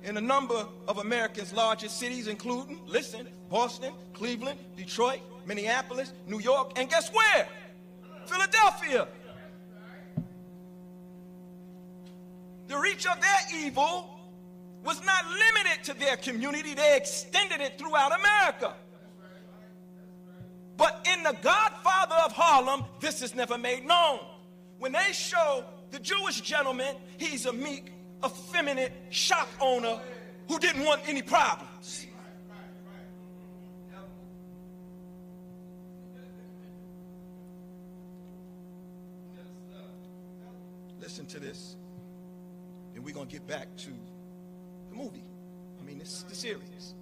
in a number of America's largest cities, including, listen, Boston, Cleveland, Detroit, Minneapolis, New York, and guess where? Philadelphia. The reach of their evil was not limited to their community. They extended it throughout America. But in The Godfather of Harlem, this is never made known. When they show the Jewish gentleman, he's a meek, effeminate shop owner who didn't want any problems. Listen to this, and we're going to get back to the movie. It's the series.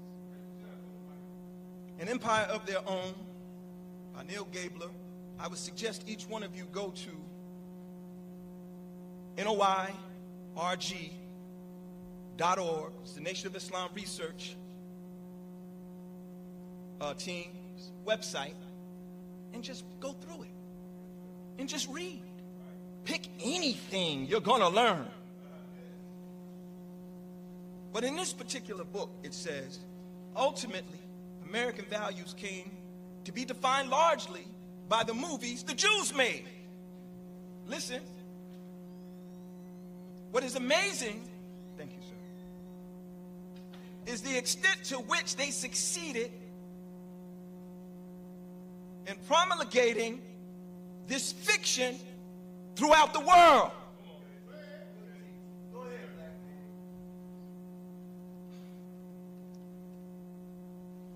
An Empire of Their Own by Neil Gabler. I would suggest each one of you go to NOIRG.org. It's the Nation of Islam Research team's website, and just go through it and just read. Pick anything you're going to learn. But in this particular book, it says, ultimately, American values came to be defined largely by the movies the Jews made. Listen. What is amazing, thank you, sir, is the extent to which they succeeded in promulgating this fiction throughout the world.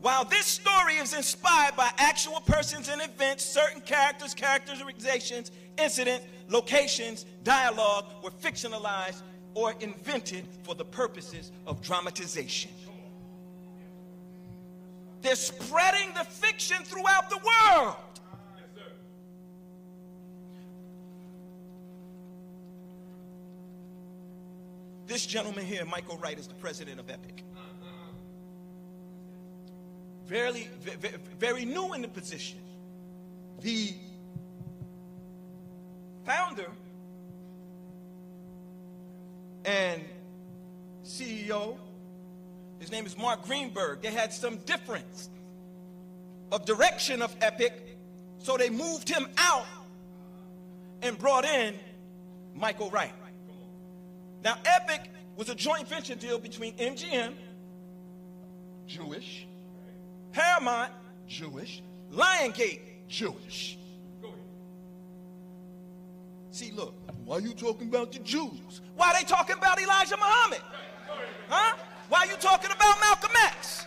While this story is inspired by actual persons and events, certain characters, characterizations, incidents, locations, dialogue were fictionalized or invented for the purposes of dramatization. They're spreading the fiction throughout the world. This gentleman here, Michael Wright, is the president of Epic. Very new in the position. The founder and CEO, his name is Mark Greenberg. They had some difference of direction of Epic, so they moved him out and brought in Michael Wright. Now, Epic was a joint venture deal between MGM, Jewish, Paramount, Jewish, Lionsgate, Jewish. See, look, why are you talking about the Jews? Why are they talking about Elijah Muhammad? Huh? Why are you talking about Malcolm X?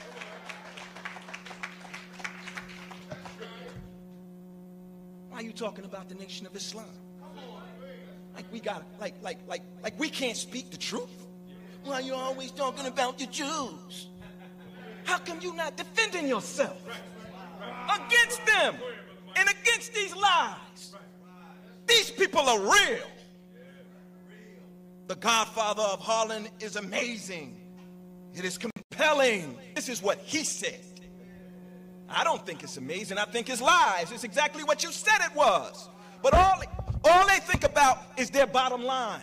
Why are you talking about the Nation of Islam? Like we got, like we can't speak the truth. Why are you always talking about the Jews? How come you not defending yourself against them and against these lies? These people are real. The Godfather of Harlem is amazing. It is compelling. This is what he said. I don't think it's amazing. I think it's lies. It's exactly what you said it was. But all they think about is their bottom line.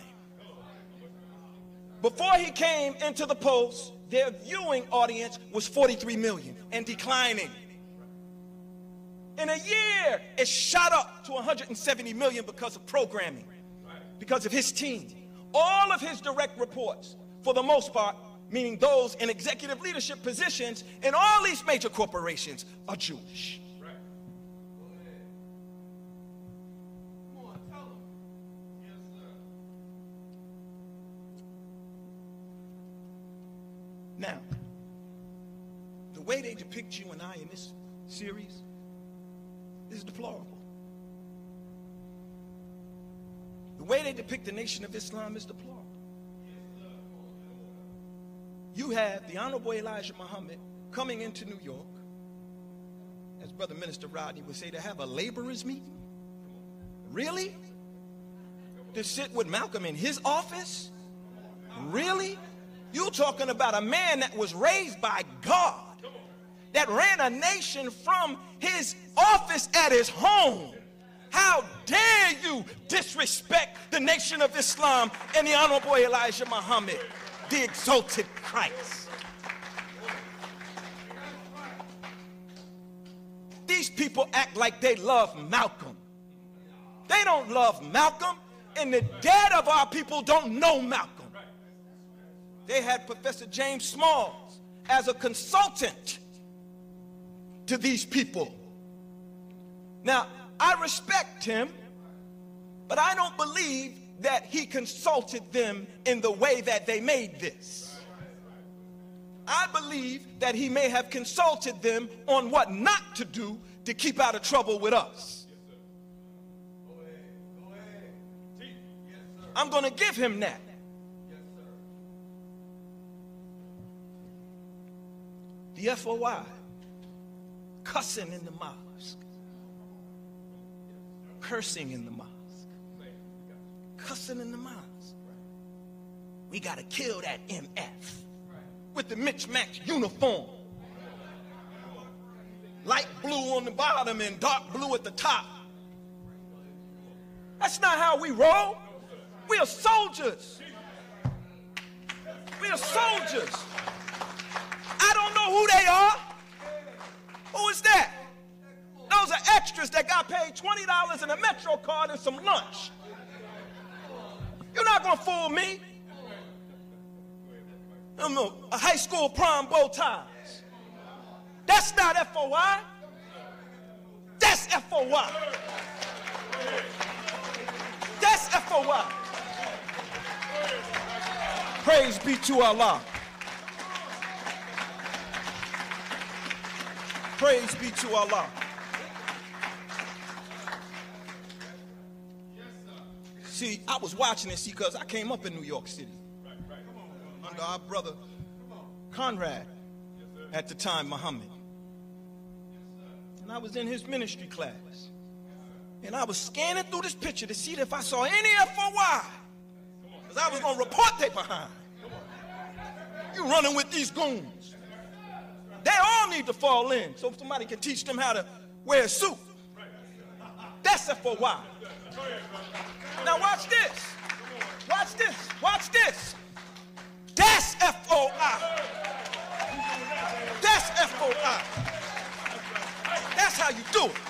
Before he came into the post, their viewing audience was 43 million and declining. In a year, it shot up to 170 million because of programming, because of his team. All of his direct reports, for the most part, meaning those in executive leadership positions in all these major corporations, are Jewish. Now, the way they depict you and I in this series is deplorable. The way they depict the Nation of Islam is deplorable. You have the Honorable Elijah Muhammad coming into New York, as Brother Minister Rodney would say, to have a laborers meeting. Really? To sit with Malcolm in his office? Really? You're talking about a man that was raised by God, that ran a nation from his office at his home. How dare you disrespect the Nation of Islam and the Honorable Elijah Muhammad? the exalted Christ. These people act like they love Malcolm. They don't love Malcolm, and the dead of our people don't know Malcolm. They had Professor James Smalls as a consultant to these people. Now, I respect him, but I don't believe that he consulted them in the way that they made this. I believe that he may have consulted them on what not to do to keep out of trouble with us. I'm going to give him that. The FOI, cussing in the mosque, cursing in the mosque, cussing in the mosque. We got to kill that MF with the mismatched uniform. Light blue on the bottom and dark blue at the top. That's not how we roll. We are soldiers. We are soldiers. I don't know who they are. Who is that? Those are extras that got paid $20 in a Metro card and some lunch. You're not going to fool me. A high school prom bow ties. That's not FOI. That's FOI. That's FOI. Praise be to Allah. Praise be to Allah. See, I was watching this because I came up in New York City under our brother Conrad at the time, Muhammad. And I was in his ministry class. And I was scanning through this picture to see if I saw any FOI. Because I was going to report they behind. You running with these goons. They all need to fall in so somebody can teach them how to wear a suit. That's FOI. Now watch this. Watch this. Watch this. That's FOI. That's FOI. That's how you do it.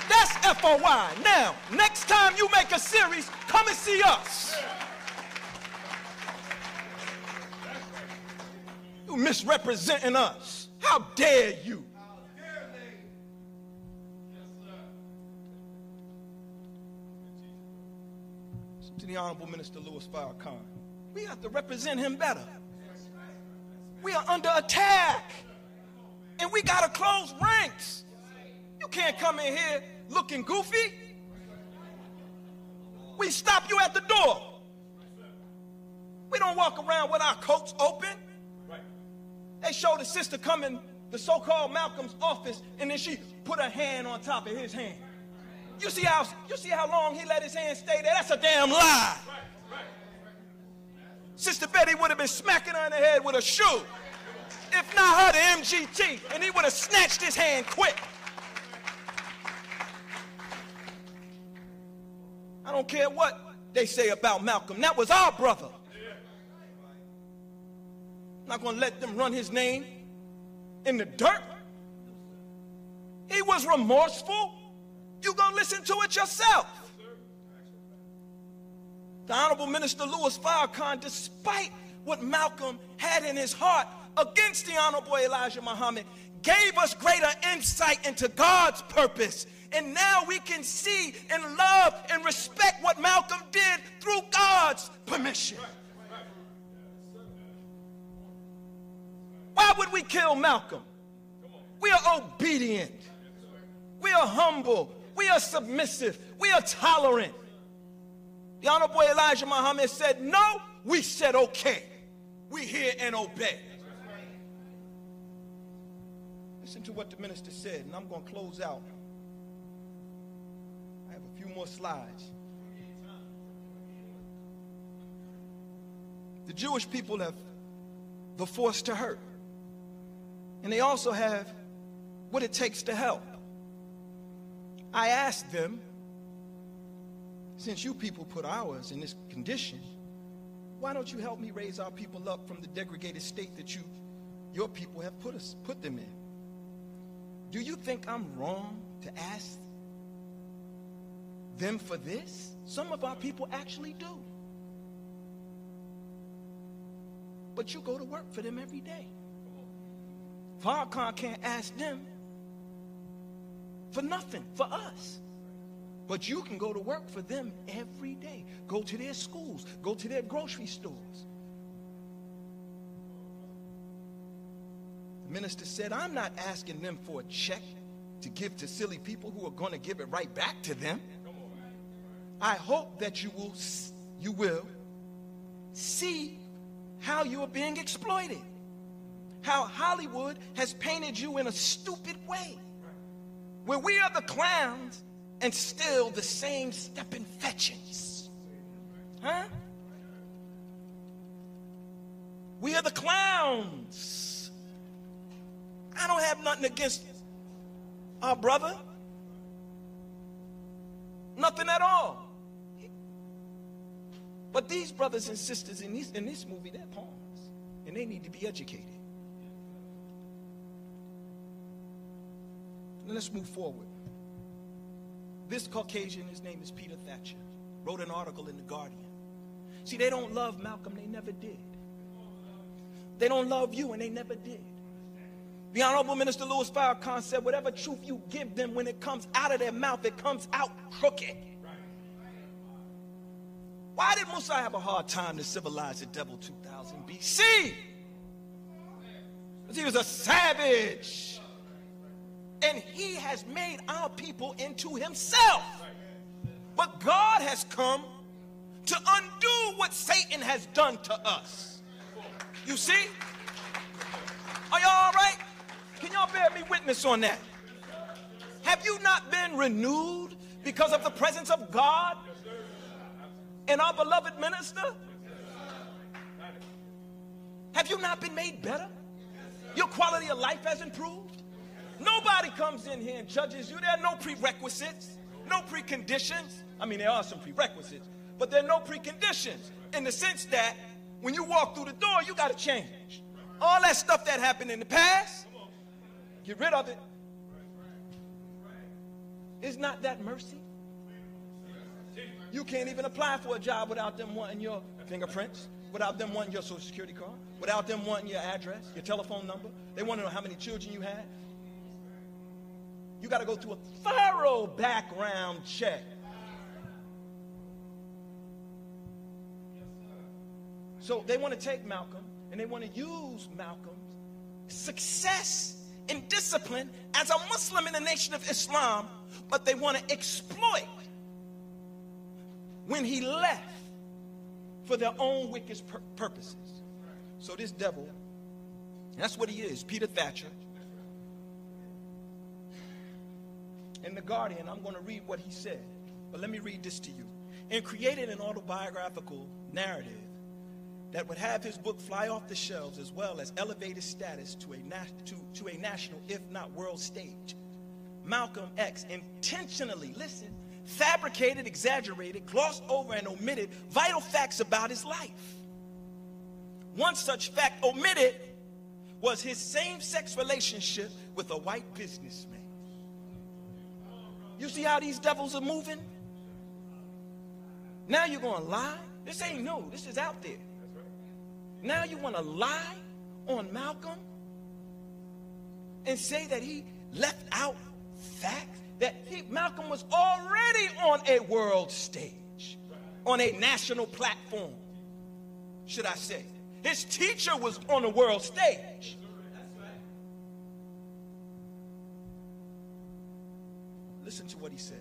That's FOI. Now, next time you make a series, come and see us. You misrepresenting us. How dare you? To the Honorable Minister Louis Farrakhan, we have to represent him better. We are under attack, and we got to close ranks. You can't come in here looking goofy. We stop you at the door. We don't walk around with our coats open. They showed the sister come in the so-called Malcolm's office, and then she put her hand on top of his hand. You see how long he let his hand stay there? That's a damn lie. Sister Betty would have been smacking her in the head with a shoe. If not her, the MGT, and he would have snatched his hand quick. I don't care what they say about Malcolm. That was our brother. I'm not going to let them run his name in the dirt. He was remorseful. You're going to listen to it yourself. The Honorable Minister Louis Farrakhan, despite what Malcolm had in his heart against the Honorable Elijah Muhammad, gave us greater insight into God's purpose. And now we can see and love and respect what Malcolm did through God's permission. Why would we kill Malcolm? We are obedient. We are humble. We are submissive. We are tolerant. The Honorable Elijah Muhammad said no. We said okay. We hear and obey. Listen to what the minister said, and I'm going to close out. I have a few more slides. The Jewish people have the force to hurt, and they also have what it takes to help. I asked them, since you people put ours in this condition, Why don't you help me raise our people up from the degraded state that your people have put them in? Do you think I'm wrong to ask them for this? Some of our people actually do. But you go to work for them every day. Farrakhan can't ask them for nothing, for us. But you can go to work for them every day. Go to their schools. Go to their grocery stores. The minister said, I'm not asking them for a check to give to silly people who are going to give it right back to them. I hope that you will see how you are being exploited. How Hollywood has painted you in a stupid way. Where we are the clowns and still the same stepping fetchings. Huh? We are the clowns. I don't have nothing against our brother. Nothing at all. But these brothers and sisters in this movie, they're pawns. And they need to be educated. Now let's move forward. This Caucasian, his name is Peter Thatcher, wrote an article in The Guardian. See, they don't love Malcolm, they never did. They don't love you, and they never did. The Honorable Minister Louis Farrakhan said, whatever truth you give them, when it comes out of their mouth, it comes out crooked. Why did Musa have a hard time to civilize the devil 2000 BC? Because he was a savage. And he has made our people into himself. But God has come to undo what Satan has done to us. You see? Are y'all all right? Can y'all bear me witness on that? Have you not been renewed because of the presence of God and our beloved minister? Have you not been made better? Your quality of life has improved? Nobody comes in here and judges you. There are no prerequisites, no preconditions. I mean, there are some prerequisites, but there are no preconditions in the sense that when you walk through the door, you got to change. All that stuff that happened in the past, get rid of it. Is not that mercy? You can't even apply for a job without them wanting your fingerprints, without them wanting your social security card, without them wanting your address, your telephone number. They want to know how many children you had. You got to go through a thorough background check. So they want to take Malcolm and they want to use Malcolm's success and discipline as a Muslim in the nation of Islam, but they want to exploit when he left for their own wicked purposes. So this devil, that's what he is, Peter Thatcher. In The Guardian, I'm going to read what he said, but let me read this to you. In creating an autobiographical narrative that would have his book fly off the shelves as well as elevate his status to a national, if not world stage, Malcolm X intentionally, listen, fabricated, exaggerated, glossed over, and omitted vital facts about his life. One such fact omitted was his same-sex relationship with a white businessman. You see how these devils are moving? Now you're going to lie? This ain't new. This is out there. Now you want to lie on Malcolm and say that he left out facts? That Malcolm was already on a world stage, on a national platform, should I say. His teacher was on a world stage. Listen to what he says.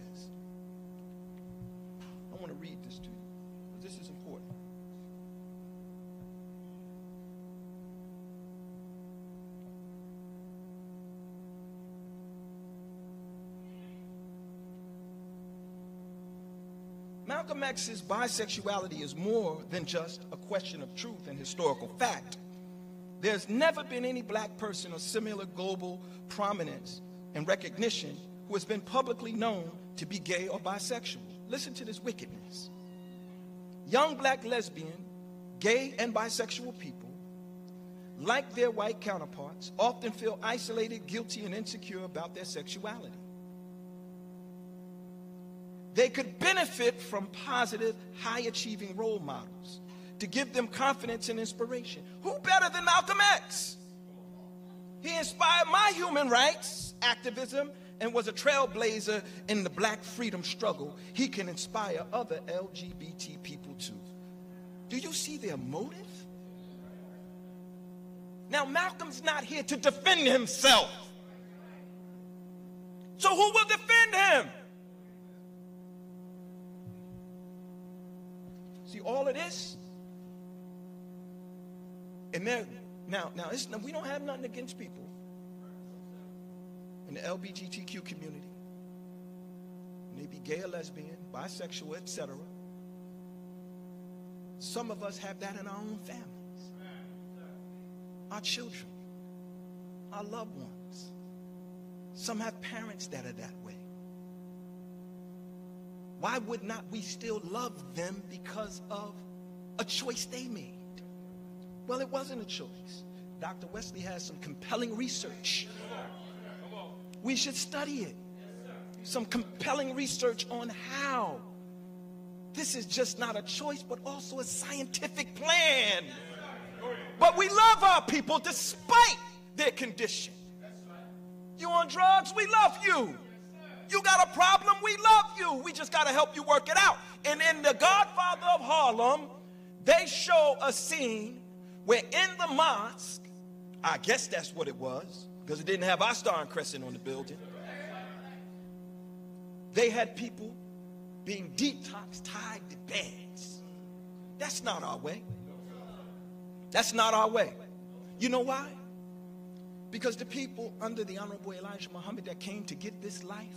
I want to read this to you. This is important. Malcolm X's bisexuality is more than just a question of truth and historical fact. There's never been any black person of similar global prominence and recognition who has been publicly known to be gay or bisexual. Listen to this wickedness. Young black lesbian Gay and bisexual people, like their white counterparts, often feel isolated, guilty, and insecure about their sexuality. They could benefit from positive, high-achieving role models to give them confidence and inspiration. Who better than Malcolm X? He inspired my human rights activism and was a trailblazer in the black freedom struggle. He can inspire other LGBT people too. Do you see their motive? Now, Malcolm's not here to defend himself. So who will defend him? See, all of this, and now we don't have nothing against people in the LGBTQ community. Maybe gay or lesbian, bisexual, etc. Some of us have that in our own families. Our children, our loved ones. Some have parents that are that way. Why would not we still love them because of a choice they made? Well, it wasn't a choice. Dr. Wesley has some compelling research. We should study it. Some compelling research on how this is just not a choice, but also a scientific plan. But we love our people despite their condition. You on drugs? We love you. You got a problem? We love you. We just got to help you work it out. And in The Godfather of Harlem, they show a scene where in the mosque, I guess that's what it was, because it didn't have our star and crescent on the building, they had people being detoxed, tied to beds. That's not our way. That's not our way. You know why? Because the people under the Honorable Elijah Muhammad that came to get this life,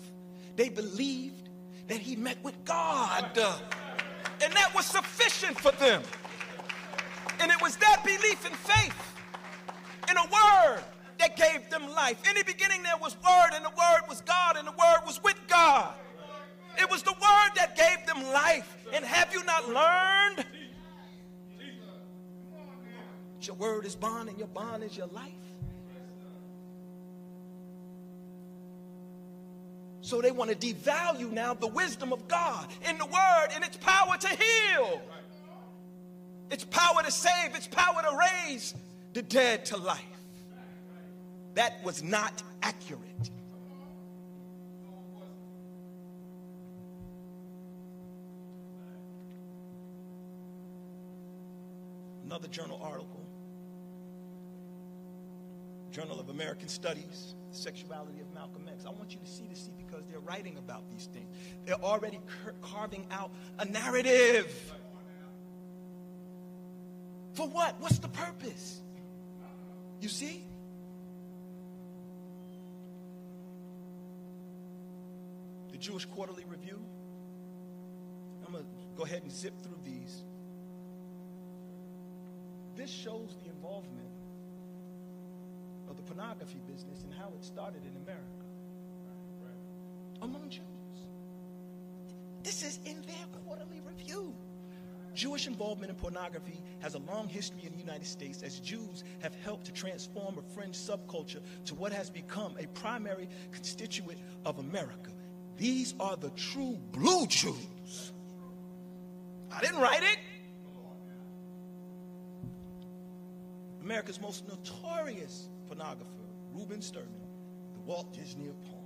they believed that he met with God. And that was sufficient for them. And it was that belief and faith in a word that gave them life. In the beginning there was word, and the word was God, and the word was with God. It was the word that gave them life. And have you not learned that your word is bond and your bond is your life? So they want to devalue now the wisdom of God in the word and its power to heal, its power to save, its power to raise the dead to life. That was not accurate. Another journal article, Journal of American Studies, Sexuality of Malcolm X. I want you to see this because they're writing about these things. They're already carving out a narrative. For what? What's the purpose? You see? The Jewish Quarterly Review. I'm going to go ahead and zip through these. This shows the involvement of the pornography business and how it started in America among Jews. This is in their quarterly review. Jewish involvement in pornography has a long history in the United States, as Jews have helped to transform a fringe subculture to what has become a primary constituent of America. These are the true blue Jews. I didn't write it. America's most notorious pornographer, Reuben Sterling, the Walt Disney of porn.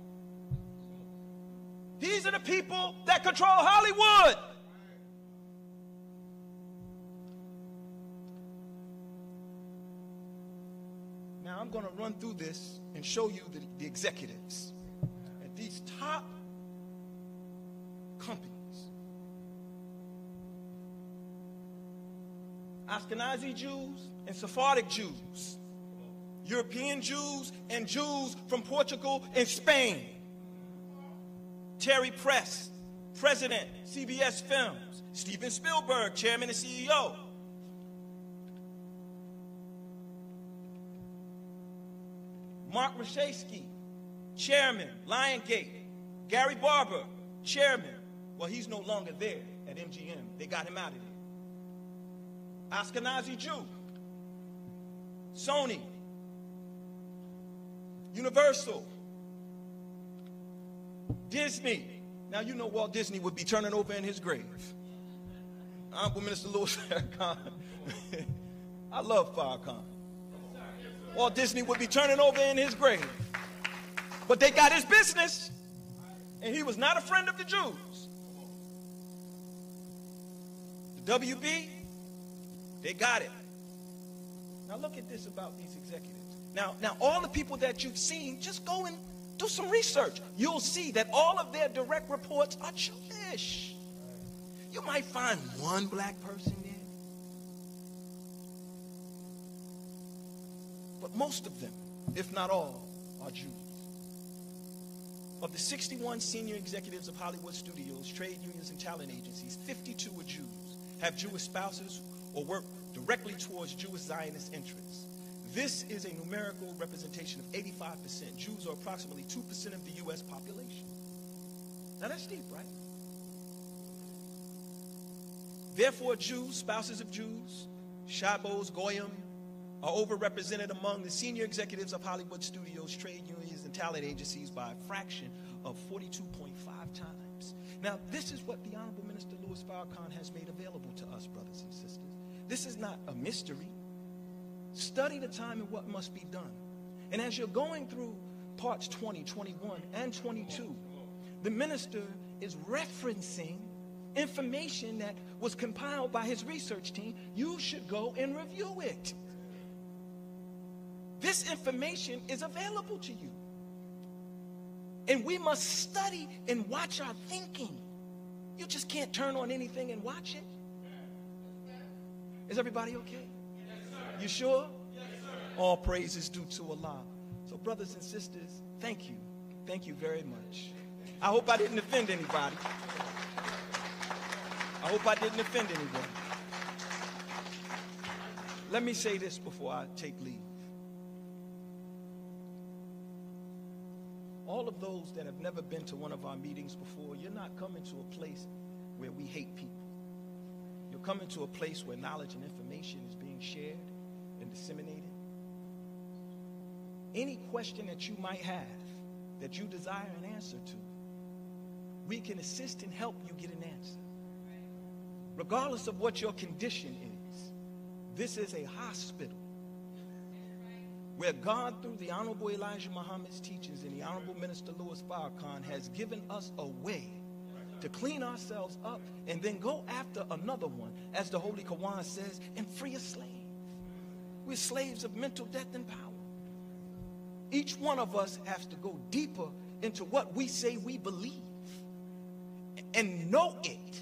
These are the people that control Hollywood. Now I'm going to run through this and show you the executives at these top companies. Ashkenazi Jews and Sephardic Jews, European Jews and Jews from Portugal and Spain. Terry Press, President, CBS Films. Steven Spielberg, Chairman and CEO. Mark Rashevsky, Chairman, Lionsgate. Gary Barber, Chairman. Well, he's no longer there at MGM. They got him out of there. Ashkenazi Jew, Sony, Universal, Disney. Now you know Walt Disney would be turning over in his grave. Honorable Minister Louis Farrakhan. I love Farrakhan. Walt Disney would be turning over in his grave. But they got his business. And he was not a friend of the Jews. The WB, they got it. Now look at this about these executives. Now all the people that you've seen, just go and do some research. You'll see that all of their direct reports are Jewish. You might find one black person there. But most of them, if not all, are Jews. Of the 61 senior executives of Hollywood studios, trade unions, and talent agencies, 52 are Jews, have Jewish spouses, or work directly towards Jewish Zionist interests. This is a numerical representation of 85%. Jews are approximately 2% of the U.S. population. Now that's deep, right? Therefore, Jews, spouses of Jews, Shabos, Goyim, are overrepresented among the senior executives of Hollywood studios, trade unions, and talent agencies by a fraction of 42.5 times. Now, this is what the Honorable Minister Louis Farrakhan has made available to us, brothers and sisters. This is not a mystery. Study the time and what must be done. And as you're going through parts 20, 21, and 22, the minister is referencing information that was compiled by his research team. You should go and review it. This information is available to you. And we must study and watch our thinking. You just can't turn on anything and watch it. Is everybody okay? Yes, sir. You sure? Yes, sir. All praise is due to Allah. So brothers and sisters, thank you. Thank you very much. I hope I didn't offend anybody. I hope I didn't offend anyone. Let me say this before I take leave. All of those that have never been to one of our meetings before, you're not coming to a place where we hate people. You're coming to a place where knowledge and information is being shared and disseminated. Any question that you might have that you desire an answer to, we can assist and help you get an answer. Regardless of what your condition is, this is a hospital where God, through the Honorable Elijah Muhammad's teachings and the Honorable Minister Louis Farrakhan, has given us a way to clean ourselves up and then go after another one, as the Holy Quran says, and free a slave. We're slaves of mental death and power. Each one of us has to go deeper into what we say we believe and know it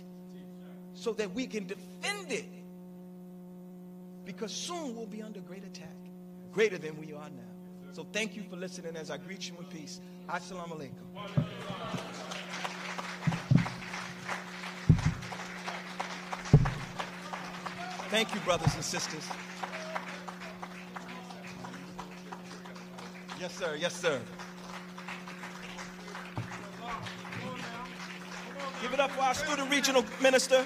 so that we can defend it, because soon we'll be under great attack, greater than we are now. So thank you for listening as I greet you in peace. Assalamu alaikum. Thank you, brothers and sisters. Yes, sir. Yes, sir. Give it up for our student regional minister,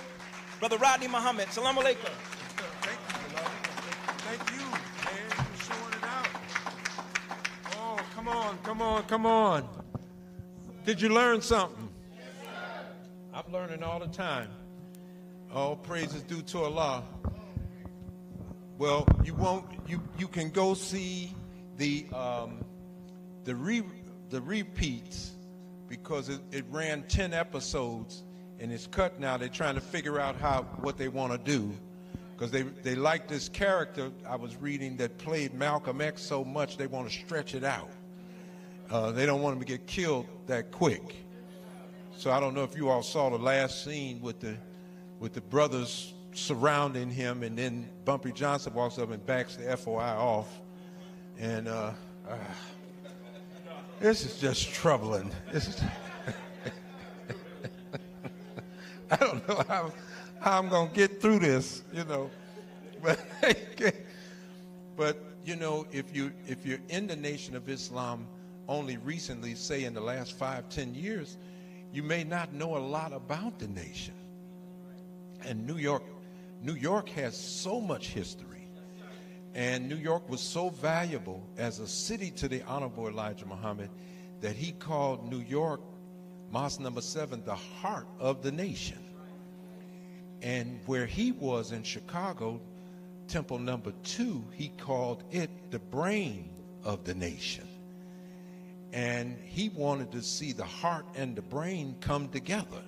Brother Rodney Muhammad. Salaam alaikum. Thank you, beloved. Thank you, man, for showing it out. Oh, come on, come on, come on. Did you learn something? Yes, sir. I'm learning all the time. All praise is due to Allah. Well, you can go see the repeats, because it ran 10 episodes and it's cut now. They're trying to figure out what they want to do, because they like this character I was reading that played Malcolm X so much they want to stretch it out. They don't want him to get killed that quick. So I don't know if you all saw the last scene with the brothers surrounding him, and then Bumpy Johnson walks up and backs the FOI off, and this is just troubling. I don't know how I'm gonna get through this, but if you're in the Nation of Islam only recently, say in the last 5-10 years, you may not know a lot about the nation. And New York New York has so much history, and New York was so valuable as a city to the Honorable Elijah Muhammad that he called New York, Mosque number 7, the heart of the nation. And where he was in Chicago, Temple number 2, he called it the brain of the nation. And he wanted to see the heart and the brain come together.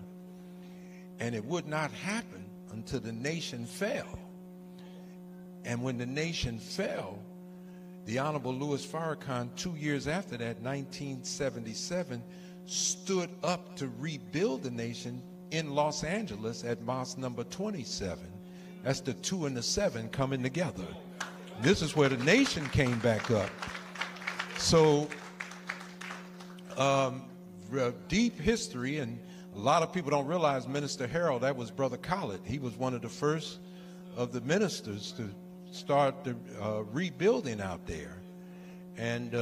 And it would not happen until the nation fell. And when the nation fell, the Honorable Louis Farrakhan, 2 years after that, 1977, stood up to rebuild the nation in Los Angeles at Mosque number 27. That's the 2 and the 7 coming together. This is where the nation came back up. So, deep history, and a lot of people don't realize Minister Harold, that was Brother Khaled. He was one of the first of the ministers to start the rebuilding out there. And,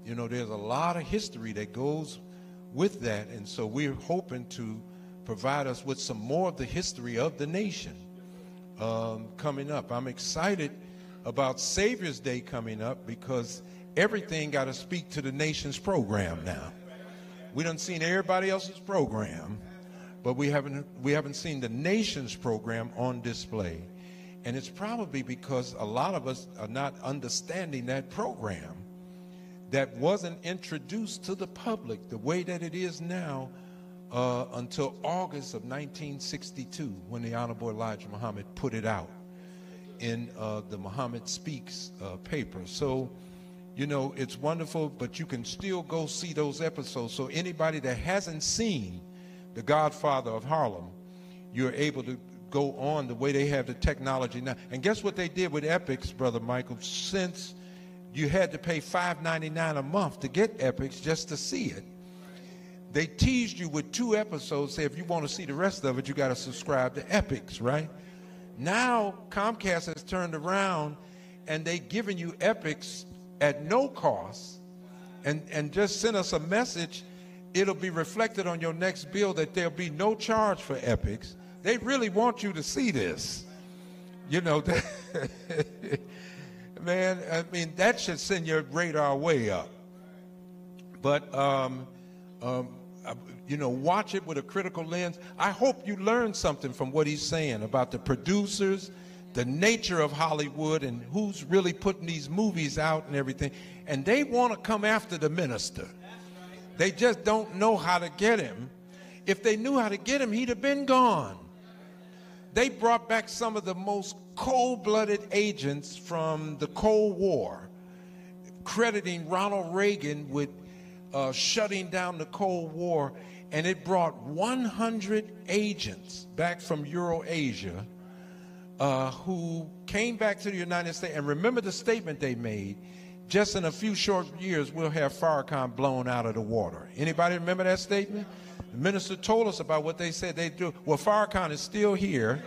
you know, there's a lot of history that goes with that. And so we're hoping to provide us with some more of the history of the nation coming up. I'm excited about Savior's Day coming up because everything got to speak to the nation's program now. We done seen everybody else's program, but we haven't seen the nation's program on display. And it's probably because a lot of us are not understanding that program that wasn't introduced to the public the way that it is now until August of 1962 when the Honorable Elijah Muhammad put it out in the Muhammad Speaks paper. So, you know, it's wonderful, but you can still go see those episodes. So anybody that hasn't seen The Godfather of Harlem, you're able to go on the way they have the technology now. And guess what they did with Epics, Brother Michael? Since you had to pay $5.99 a month to get Epics just to see it, they teased you with 2 episodes. Say if you want to see the rest of it, you got to subscribe to Epics, right? Now Comcast has turned around and they giving you Epics at no cost, and just send us a message. It'll be reflected on your next bill that there'll be no charge for Epics. They really want you to see this. You know, man, I mean, that should send your radar way up. But, you know, watch it with a critical lens. I hope you learn something from what he's saying about the producers, the nature of Hollywood, and who's really putting these movies out and everything. And they want to come after the minister. They just don't know how to get him. If they knew how to get him, he'd have been gone. They brought back some of the most cold-blooded agents from the Cold War, crediting Ronald Reagan with shutting down the Cold War, and it brought 100 agents back from Eurasia who came back to the United States. And remember the statement they made: just in a few short years, we'll have Farrakhan blown out of the water. Anybody remember that statement? The minister told us about what they said they'd do. Well, Farrakhan is still here,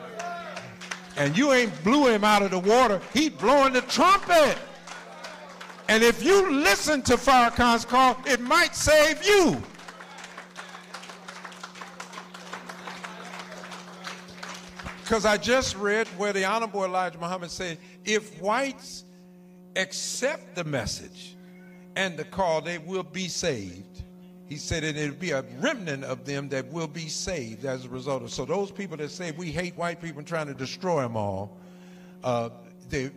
and you ain't blew him out of the water. He's blowing the trumpet. And if you listen to Farrakhan's call, it might save you. Because I just read where the Honorable Elijah Muhammad said, if whites accept the message and the call, they will be saved. He said, and it'll be a remnant of them that will be saved as a result of. So those people that say we hate white people and trying to destroy them all, the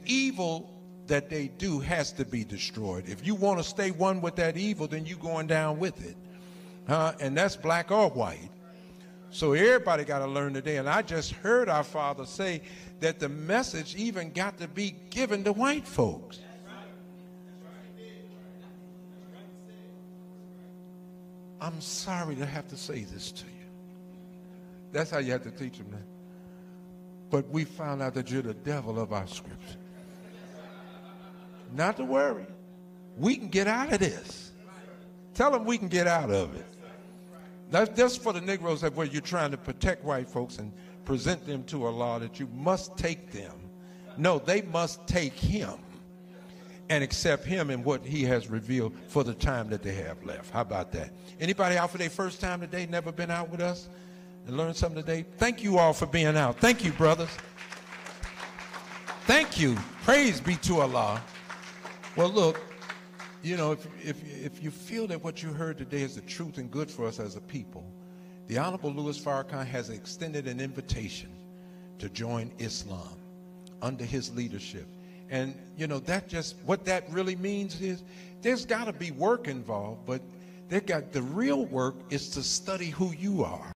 evil that they do has to be destroyed. If you want to stay one with that evil, then you're going down with it. And that's black or white. So everybody got to learn today. And I just heard our father say that the message even got to be given to white folks. I'm sorry to have to say this to you. That's how you have to teach them that. But we found out that you're the devil of our scripture. Not to worry. We can get out of this. Tell them we can get out of it. That's just for the Negroes that where you're trying to protect white folks and present them to a law that you must take them. No, they must take him and accept him and what he has revealed for the time that they have left. How about that? Anybody out for their first time today, never been out with us? and learn something today? Thank you all for being out. Thank you, brothers. Thank you. Praise be to Allah. Well, look, you know, if you feel that what you heard today is the truth and good for us as a people, the Honorable Louis Farrakhan has extended an invitation to join Islam under his leadership. And, you know, what that really means is there's got to be work involved, but the real work is to study who you are.